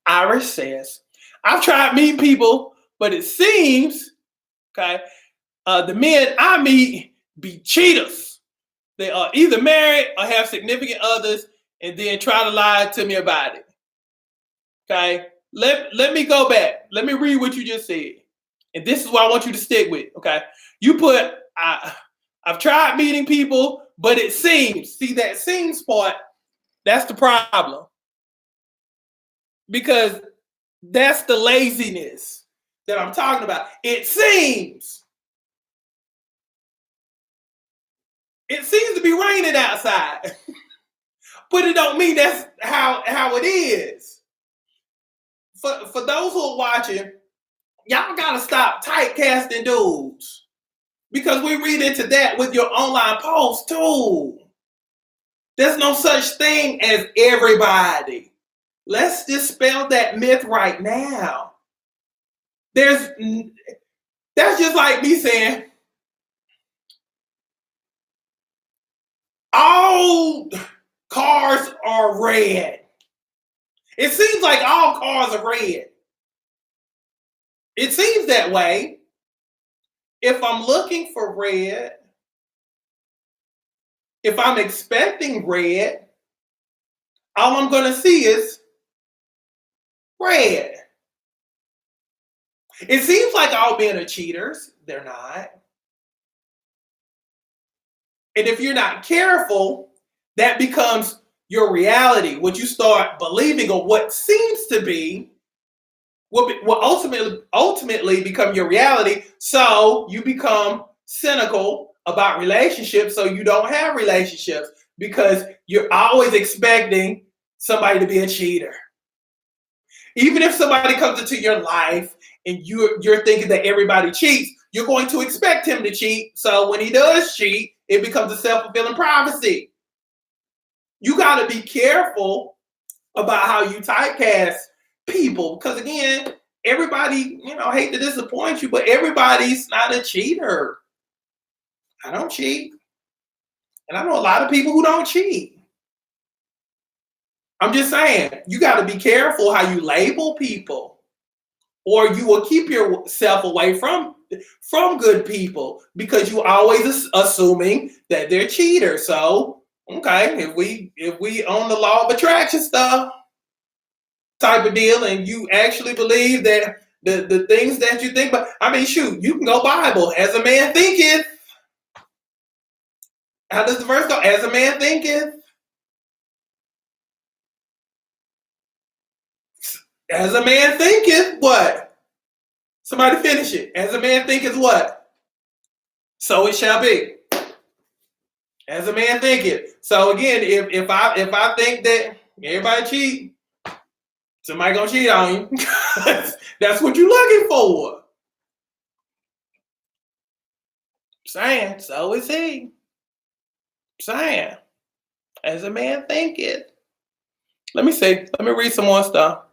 Irish says, I've tried meeting people, but it seems, okay, the men I meet be cheaters. They are either married or have significant others and then try to lie to me about it. Okay? Let me go back. Let me read what you just said. And this is what I want you to stick with, okay? You put, I've tried meeting people, but it seems, see that seems part, that's the problem. Because that's the laziness that I'm talking about. It seems to be raining outside, but it don't mean that's how it is. For those who are watching, y'all gotta stop typecasting dudes, because we read into that with your online posts too. There's no such thing as everybody. Let's dispel that myth right now. That's just like me saying all cars are red. It seems like all cars are red. It seems that way. If I'm looking for red, if I'm expecting red, all I'm going to see is red. It seems like all men are cheaters. They're not. And if you're not careful, that becomes your reality. What you start believing, or what seems to be, will ultimately become your reality. So you become cynical about relationships, so you don't have relationships, because you're always expecting somebody to be a cheater. Even if somebody comes into your life and you're thinking that everybody cheats, you're going to expect him to cheat. So when he does cheat, it becomes a self-fulfilling prophecy. You got to be careful about how you typecast people, because again, everybody, hate to disappoint you, but everybody's not a cheater. I don't cheat. And I know a lot of people who don't cheat. I'm just saying, you got to be careful how you label people, or you will keep yourself away from good people, because you're always assuming that they're cheaters. So, okay, if we own the law of attraction stuff type of deal, and you actually believe that the things that you think, but I mean, shoot, you can go Bible. As a man thinketh. How does the verse go? As a man thinketh. As a man thinketh, what? Somebody finish it. As a man thinketh what? So it shall be. As a man thinketh. So again, if I think that everybody cheat, somebody gonna cheat on you. That's what you're looking for. Saying, so is he. Saying, as a man thinketh. Let me see. Let me read some more stuff.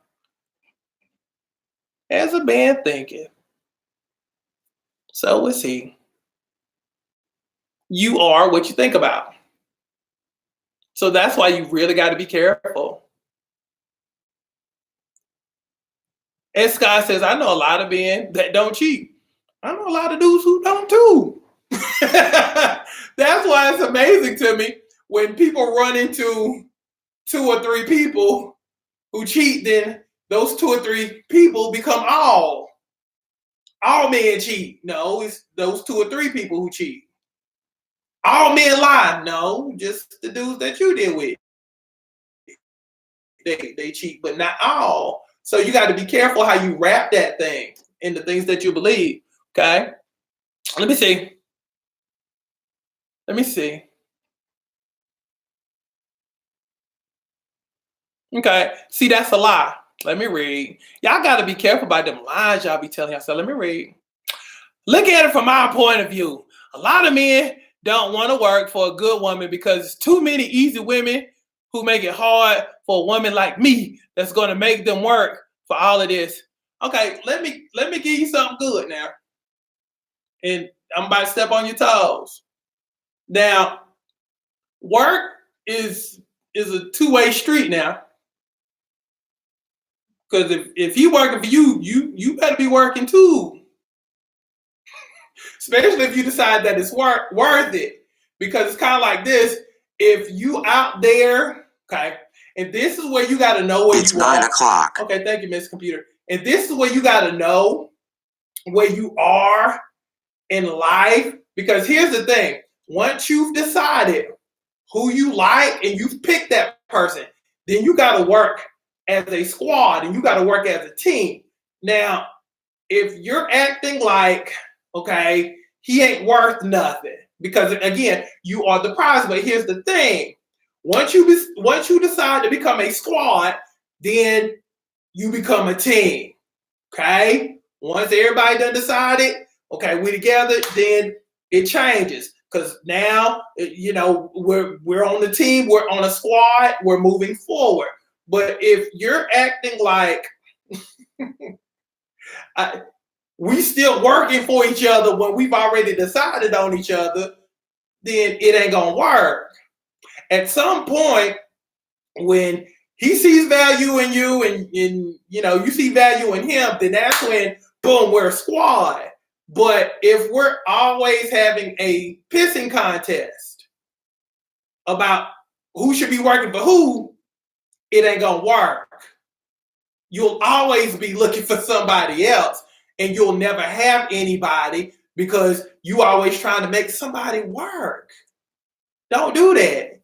As a man thinketh, so is he. You are what you think about. So that's why you really got to be careful. And Scott says, I know a lot of men that don't cheat. I know a lot of dudes who don't too. That's why it's amazing to me when people run into 2 or 3 people who cheat, then those 2 or 3 people become all men cheat. No, it's those 2 or 3 people who cheat. All men lie. No, just the dudes that you deal with. They cheat, but not all. So you got to be careful how you wrap that thing in the things that you believe. Okay. Let me see. Okay. See, that's a lie. Let me read. Y'all got to be careful about them lies y'all be telling yourself. Let me read. Look at it from our point of view. A lot of men don't want to work for a good woman because it's too many easy women who make it hard for a woman like me that's going to make them work for all of this. Okay, let me give you something good now. And I'm about to step on your toes. Now, work is a two-way street now. Because if he working for you, you better be working too. Especially if you decide that it's worth it. Because it's kind of like this. If you out there, okay, and this is where you got to know where it's you are. It's 9 o'clock. Okay, thank you, Miss Computer. And this is where you got to know where you are in life. Because here's the thing. Once you've decided who you like and you've picked that person, then you got to work as a squad and you got to work as a team. Now, if you're acting like, okay, he ain't worth nothing, because again, you are the prize. But here's the thing: once you decide to become a squad, then you become a team. Okay, once everybody done decided, okay, we together, then it changes. Because now, you know, we're on the team, we're on a squad, we're moving forward. But if you're acting like we still working for each other when we've already decided on each other, then it ain't gonna work. At some point, when he sees value in you and you know you see value in him, then that's when, boom, we're a squad. But if we're always having a pissing contest about who should be working for who, it ain't gonna work. You'll always be looking for somebody else, and you'll never have anybody because you always trying to make somebody work. Don't do that.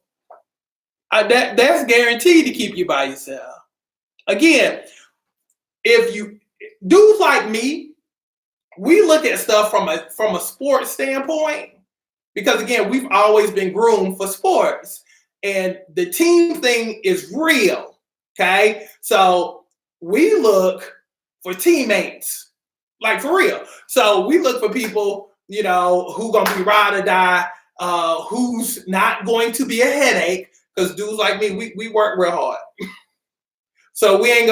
That's guaranteed to keep you by yourself. Again, if you dudes like me, we look at stuff from a sports standpoint, because again, we've always been groomed for sports, and the team thing is real. Okay, so we look for teammates, like for real. So we look for people, you know, who gonna be ride or die, who's not going to be a headache. Because dudes like me, we work real hard. So we ain't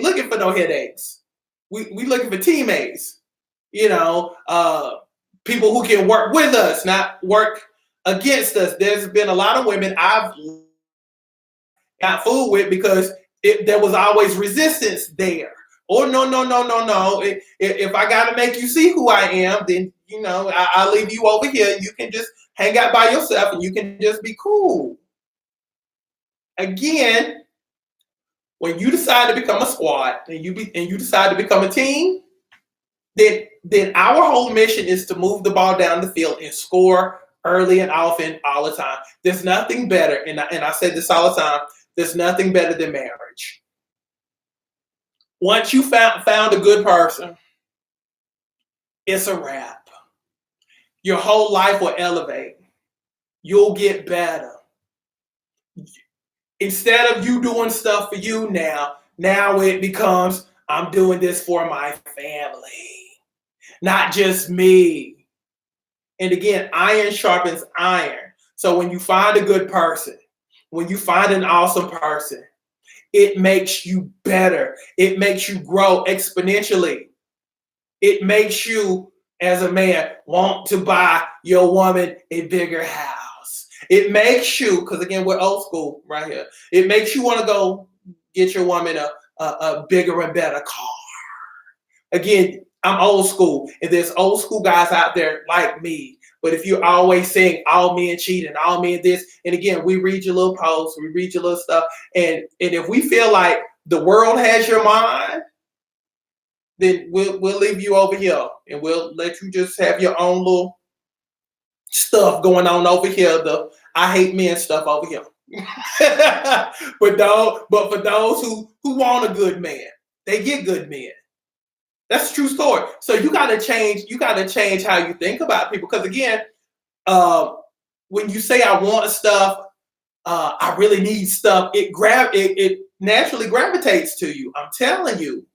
looking for no headaches. We looking for teammates. You know, people who can work with us, not work against us. There's been a lot of women I've got fooled with because there was always resistance there. Oh, no. If I got to make you see who I am, then, you know, I'll leave you over here. You can just hang out by yourself and you can just be cool. Again, when you decide to become a squad and you decide to become a team, then our whole mission is to move the ball down the field and score early and often all the time. There's nothing better, and I say this all the time, there's nothing better than marriage. Once you found a good person, it's a wrap. Your whole life will elevate. You'll get better. Instead of you doing stuff for you now it becomes, I'm doing this for my family, not just me. And again, iron sharpens iron. So when you find a good person, when you find an awesome person, it makes you better. It makes you grow exponentially. It makes you, as a man, want to buy your woman a bigger house. It makes you, because again, we're old school right here. It makes you want to go get your woman a bigger and better car. Again, I'm old school, and there's old school guys out there like me. But if you're always saying all men cheat and all men this, and again, we read your little posts, we read your little stuff, and if we feel like the world has your mind, then we'll leave you over here and we'll let you just have your own little stuff going on over here. The I hate men stuff over here. but for those who want a good man, they get good men. That's a true story. So you gotta change how you think about people. Because again, when you say I want stuff, I really need stuff, it naturally gravitates to you. I'm telling you.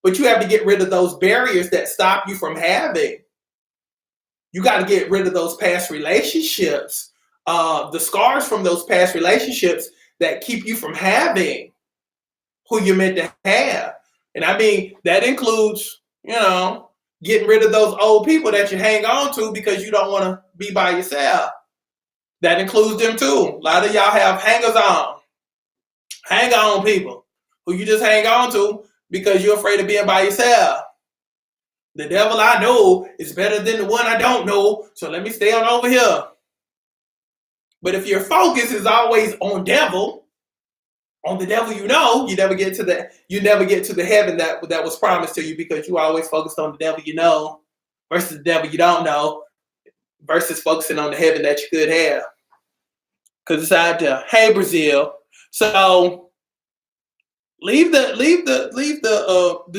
But you have to get rid of those barriers that stop you from having. You got to get rid of those past relationships, the scars from those past relationships that keep you from having who you're meant to have. And I mean, that includes, getting rid of those old people that you hang on to because you don't want to be by yourself. That includes them too. A lot of y'all have hangers on. Hang on people who you just hang on to because you're afraid of being by yourself. The devil I know is better than the one I don't know, so let me stay on over here. But if your focus is always on the devil you know, you never get to the heaven that was promised to you because you always focused on the devil you know versus the devil you don't know versus focusing on the heaven that you could have. Because it's out there. Hey Brazil. So leave the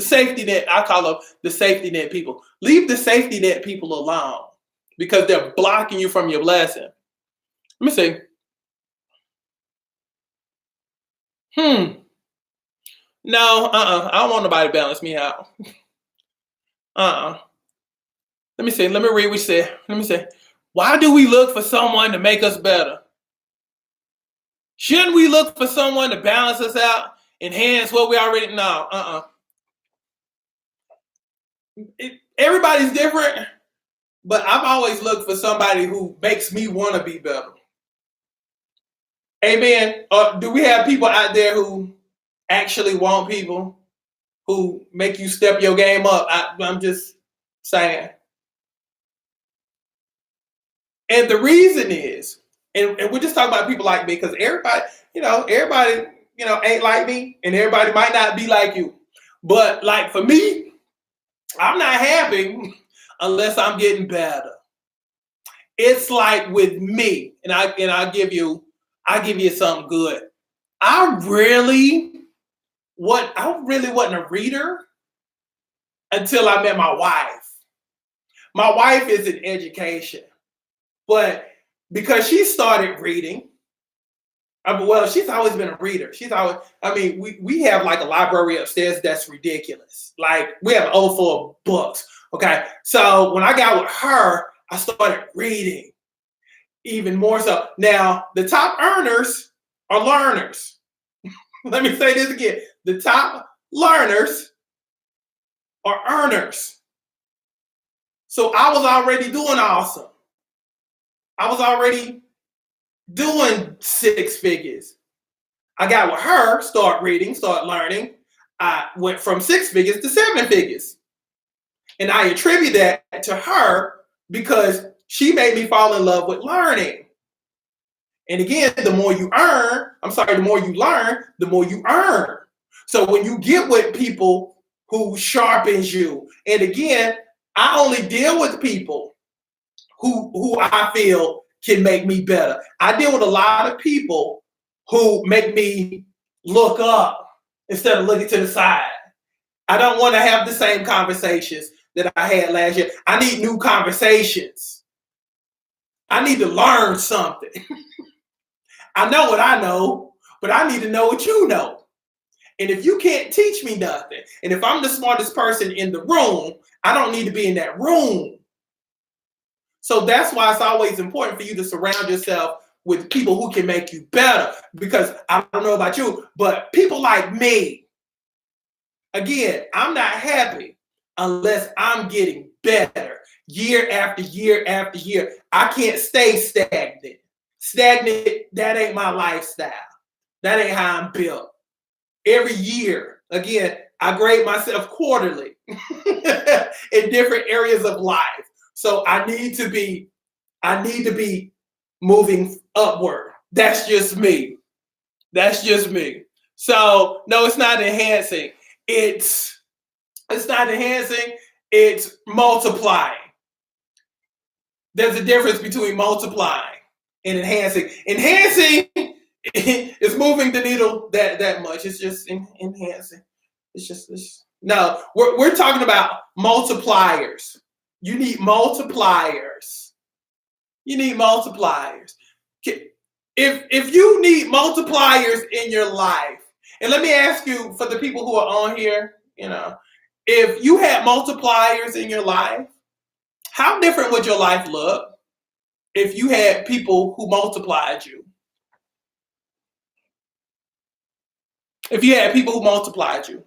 safety net. I call them the safety net people. Leave the safety net people alone because they're blocking you from your blessing. Let me see. No, I don't want nobody to balance me out. Let me see. Let me read what you said. Let me say. Why do we look for someone to make us better? Shouldn't we look for someone to balance us out, enhance what we already know? Everybody's different, but I've always looked for somebody who makes me want to be better. Amen. Do we have people out there who actually want people who make you step your game up? I'm just saying. And the reason is, and we're just talking about people like me because everybody, ain't like me and everybody might not be like you. But like for me, I'm not happy unless I'm getting better. It's like with me, and I give you something good. I really wasn't a reader until I met my wife. My wife is in education, but because she started reading, she's always been a reader. We have like a library upstairs that's ridiculous. Like we have over books. Okay, so when I got with her, I started reading even more so. Now the top earners are learners. Let me say this again: the top learners are earners. So I was already doing awesome. I was already doing 6 figures. I got with her, start reading, start learning. I went from 6 figures to 7 figures. And I attribute that to her because she made me fall in love with learning. And again, the more you learn, the more you earn. So when you get with people who sharpens you, and again, I only deal with people who I feel can make me better. I deal with a lot of people who make me look up instead of looking to the side. I don't want to have the same conversations that I had last year. I need new conversations. I need to learn something. I know what I know, but I need to know what you know. And if you can't teach me nothing, and if I'm the smartest person in the room, I don't need to be in that room. So that's why it's always important for you to surround yourself with people who can make you better. Because I don't know about you, but people like me, again, I'm not happy unless I'm getting better year after year after year. I can't stay stagnant. That ain't my lifestyle. That ain't how I'm built. Every year, again, I grade myself quarterly in different areas of life. So I need to be moving upward. That's just me. So no, it's not enhancing. It's not enhancing. It's multiplying. There's a difference between multiplying and enhancing. Enhancing is moving the needle that much. It's just enhancing. No. We're talking about multipliers. You need multipliers. You need multipliers. If you need multipliers in your life, and let me ask you, for the people who are on here, if you had multipliers in your life, how different would your life look if you had people who multiplied you? If you had people who multiplied you,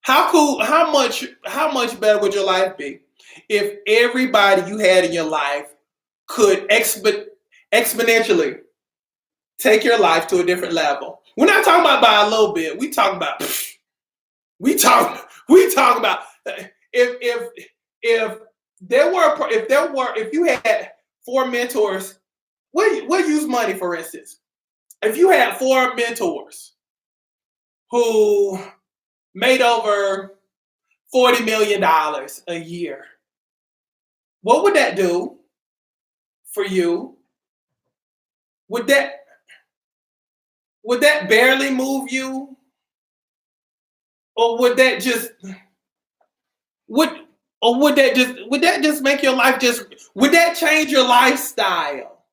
how much better would your life be if everybody you had in your life could exponentially take your life to a different level? We're not talking about by a little bit. We talk about if you had 4 mentors, we'll use money for instance. If you had 4 mentors who made over $40 million a year, what would that do for you? Would that barely move you? Or would that just make your life would that change your lifestyle?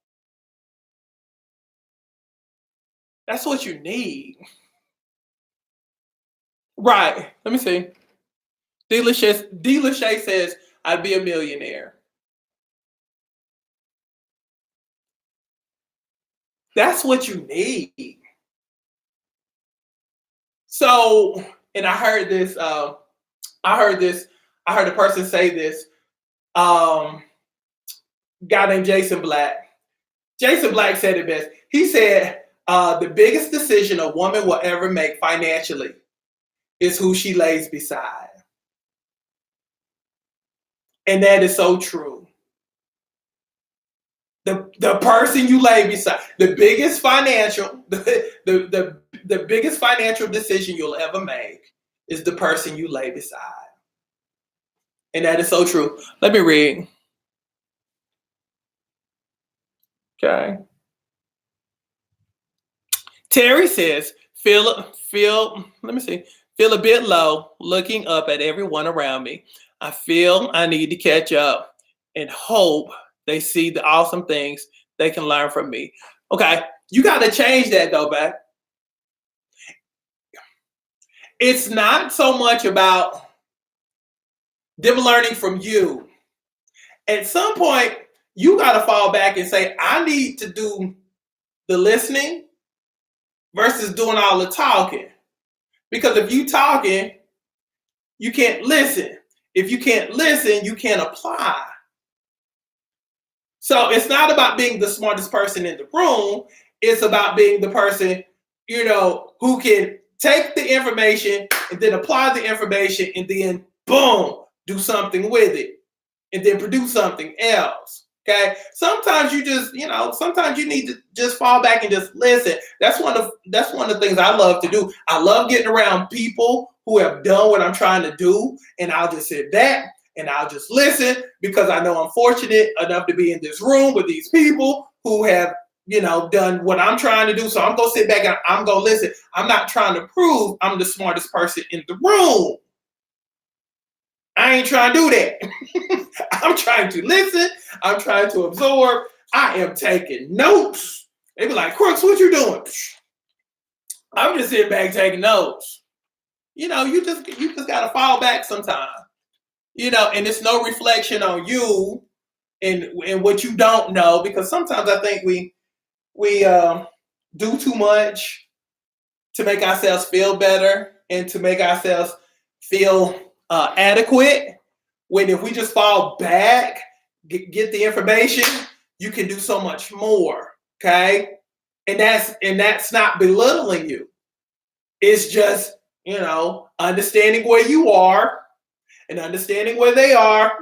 That's what you need. Right. Let me see. D. Lachey says, I'd be a millionaire. That's what you need. So, and I heard a person say this, guy named Jason Black. Jason Black said it best. He said, the biggest decision a woman will ever make financially is who she lays beside. And that is so true. The person you lay beside, the biggest financial decision you'll ever make is the person you lay beside. And that is so true. Let me read. Okay. Terry says, feel a bit low looking up at everyone around me. I feel I need to catch up and hope they see the awesome things they can learn from me. Okay, you got to change that though, babe. It's not so much about them learning from you. At some point, you got to fall back and say, I need to do the listening versus doing all the talking. Because if you talking, you can't listen. If you can't listen, you can't apply. So it's not about being the smartest person in the room. It's about being the person, who can take the information and then apply the information and then boom, do something with it and then produce something else. Okay. Sometimes you just, sometimes you need to just fall back and just listen. That's one of the things I love to do. I love getting around people who have done what I'm trying to do, and I'll just sit back and I'll just listen because I know I'm fortunate enough to be in this room with these people who have, done what I'm trying to do. So I'm gonna sit back and I'm gonna listen. I'm not trying to prove I'm the smartest person in the room. I ain't trying to do that. I'm trying to listen. I'm trying to absorb. I am taking notes. They be like, Crooks, what you doing? I'm just sitting back taking notes. You just gotta fall back sometimes. And it's no reflection on you and what you don't know, because sometimes I think we do too much to make ourselves feel better and to make ourselves feel adequate, when if we just fall back, get the information, you can do so much more. Okay. And that's not belittling you. It's just, understanding where you are and understanding where they are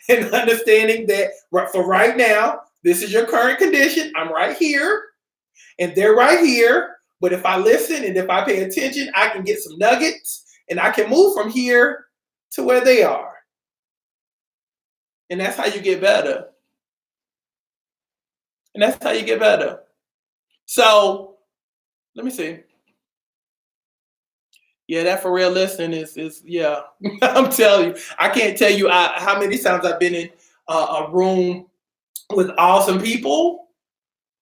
and understanding that for right now, this is your current condition. I'm right here. And they're right here. But if I listen and if I pay attention, I can get some nuggets and I can move from here to where they are. And that's how you get better. And that's how you get better. So let me see. Yeah, that for real listening is yeah. I'm telling you, I can't tell you how many times I've been in a room with awesome people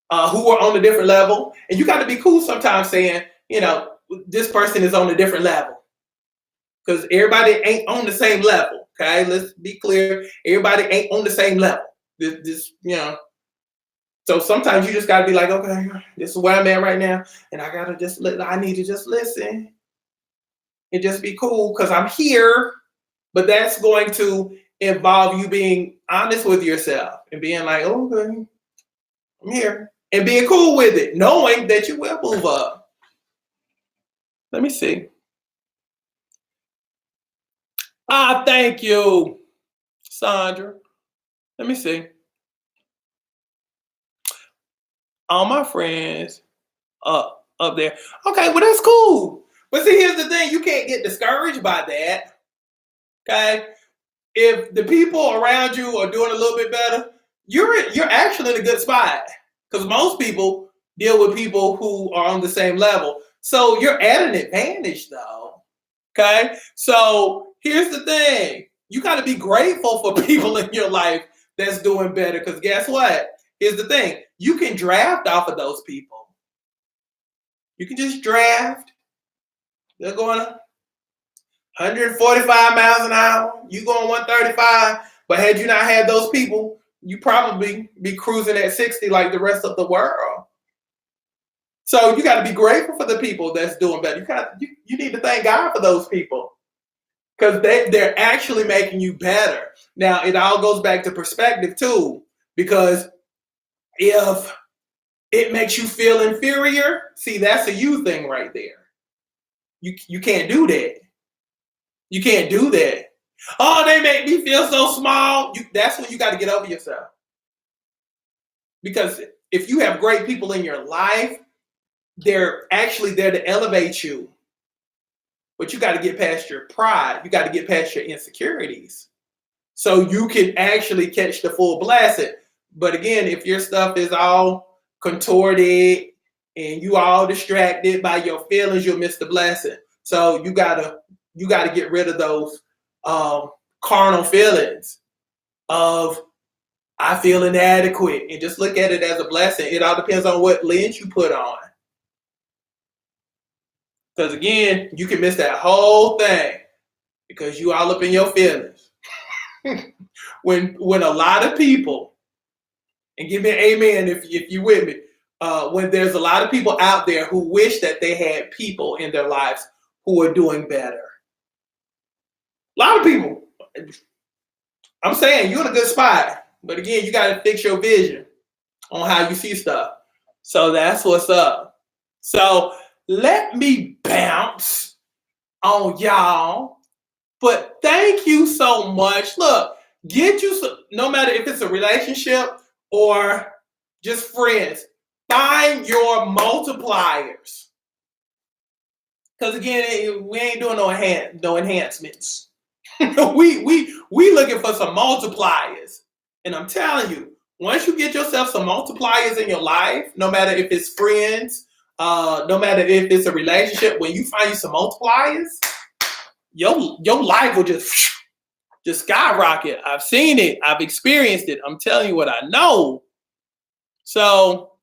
who are on a different level, and you got to be cool sometimes saying, this person is on a different level because everybody ain't on the same level. Okay, let's be clear. Everybody ain't on the same level. So sometimes you just got to be like, okay, this is where I'm at right now, and I need to just listen and just be cool because I'm here. But that's going to involve you being honest with yourself and being like, okay, I'm here, and being cool with it, knowing that you will move up. Let me see. Thank you, Sandra. Let me see. All my friends up there. Okay, well, that's cool. But see, here's the thing. You can't get discouraged by that. Okay? If the people around you are doing a little bit better, you're actually in a good spot. Because most people deal with people who are on the same level. So you're at an advantage, though. Okay? So here's the thing. You got to be grateful for people in your life that's doing better. Because guess what? Here's the thing. You can draft off of those people. You can just draft. They're going 145 miles an hour. You going 135. But had you not had those people, you probably be cruising at 60 like the rest of the world. So you got to be grateful for the people that's doing better. You need to thank God for those people because they're actually making you better. Now, it all goes back to perspective too, because if it makes you feel inferior, see, that's a you thing right there. You can't do that. You can't do that. Oh, they make me feel so small. That's when you got to get over yourself. Because if you have great people in your life, they're actually there to elevate you. But you got to get past your pride. You got to get past your insecurities. So you can actually catch the full blessing. But again, if your stuff is all contorted and you all distracted by your feelings, you'll miss the blessing. So you gotta get rid of those carnal feelings of I feel inadequate and just look at it as a blessing. It all depends on what lens you put on. Because again, you can miss that whole thing because you all up in your feelings. when a lot of people, and give me an amen if you with me, when there's a lot of people out there who wish that they had people in their lives who are doing better. A lot of people. I'm saying you're in a good spot. But again, you got to fix your vision on how you see stuff. So that's what's up. So let me bounce on y'all. But thank you so much. Look, get you some, no matter if it's a relationship or just friends, find your multipliers. Because again, we ain't doing no enhancements. we looking for some multipliers. And I'm telling you, once you get yourself some multipliers in your life, no matter if it's friends, no matter if it's a relationship, when you find you some multipliers, your life will just skyrocket. I've seen it. I've experienced it. I'm telling you what I know. So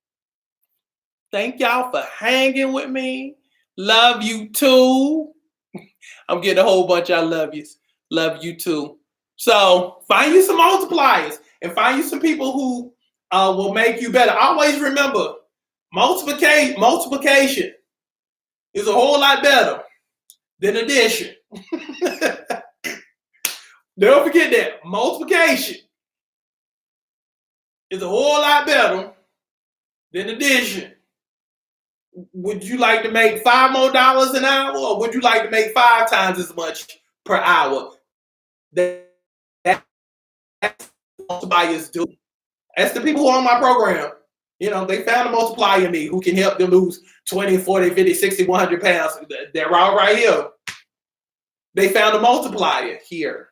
thank y'all for hanging with me. Love you too. I'm getting a whole bunch of I love yous. Love you too. So find you some multipliers and find you some people who will make you better. Always remember, multiplication is a whole lot better than addition. Don't forget that. Multiplication is a whole lot better than addition. Would you like to make $5 more an hour, or would you like to make 5 times as much per hour? That's what multipliers do. That's the people who are on my program. They found a multiplier in me who can help them lose 20, 40, 50, 60, 100 pounds. They're all right here. They found a multiplier here.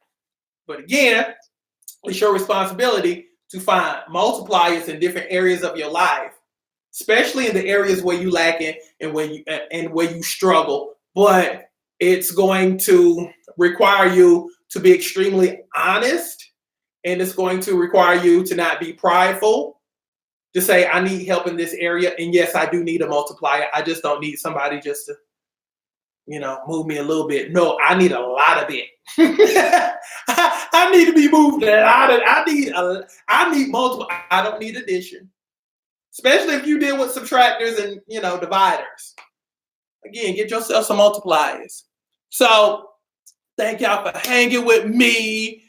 But again, it's your responsibility to find multipliers in different areas of your life, especially in the areas where you lack in and where you struggle. But it's going to require you to be extremely honest, and it's going to require you to not be prideful, to say, I need help in this area. And yes, I do need a multiplier. I just don't need somebody just to, move me a little bit. No, I need a lot of it. I need to be moved. I need multiple. I don't need addition. Especially if you deal with subtractors and, dividers. Again, get yourself some multipliers. So thank y'all for hanging with me.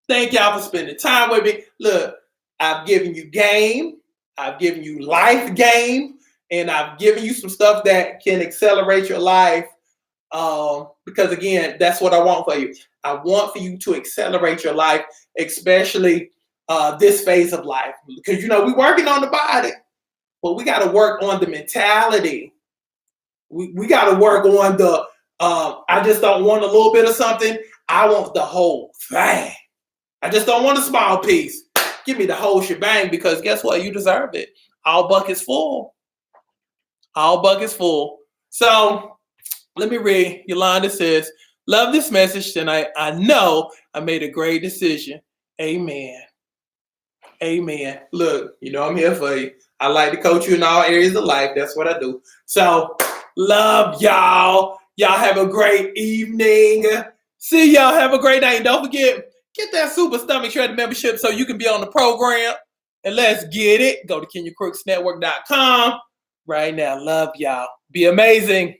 Thank y'all for spending time with me. Look, I've given you game. I've given you life game. And I've given you some stuff that can accelerate your life. Because again, that's what I want for you. I want for you to accelerate your life, especially this phase of life. Because, we're working on the body, but we got to work on the mentality. We got to work on the, I just don't want a little bit of something. I want the whole thing. I just don't want a small piece. Give me the whole shebang, because guess what? You deserve it. All buckets full. All buckets full. So let me read. Yolanda says, love this message tonight. I know I made a great decision. Amen. Amen. Look, I'm here for you. I like to coach you in all areas of life. That's what I do. So love y'all. Y'all have a great evening. See y'all. Have a great night. Don't forget, get that Super Stomach Shredder membership so you can be on the program. And let's get it. Go to KenyaCrooksNetwork.com right now. Love y'all. Be amazing.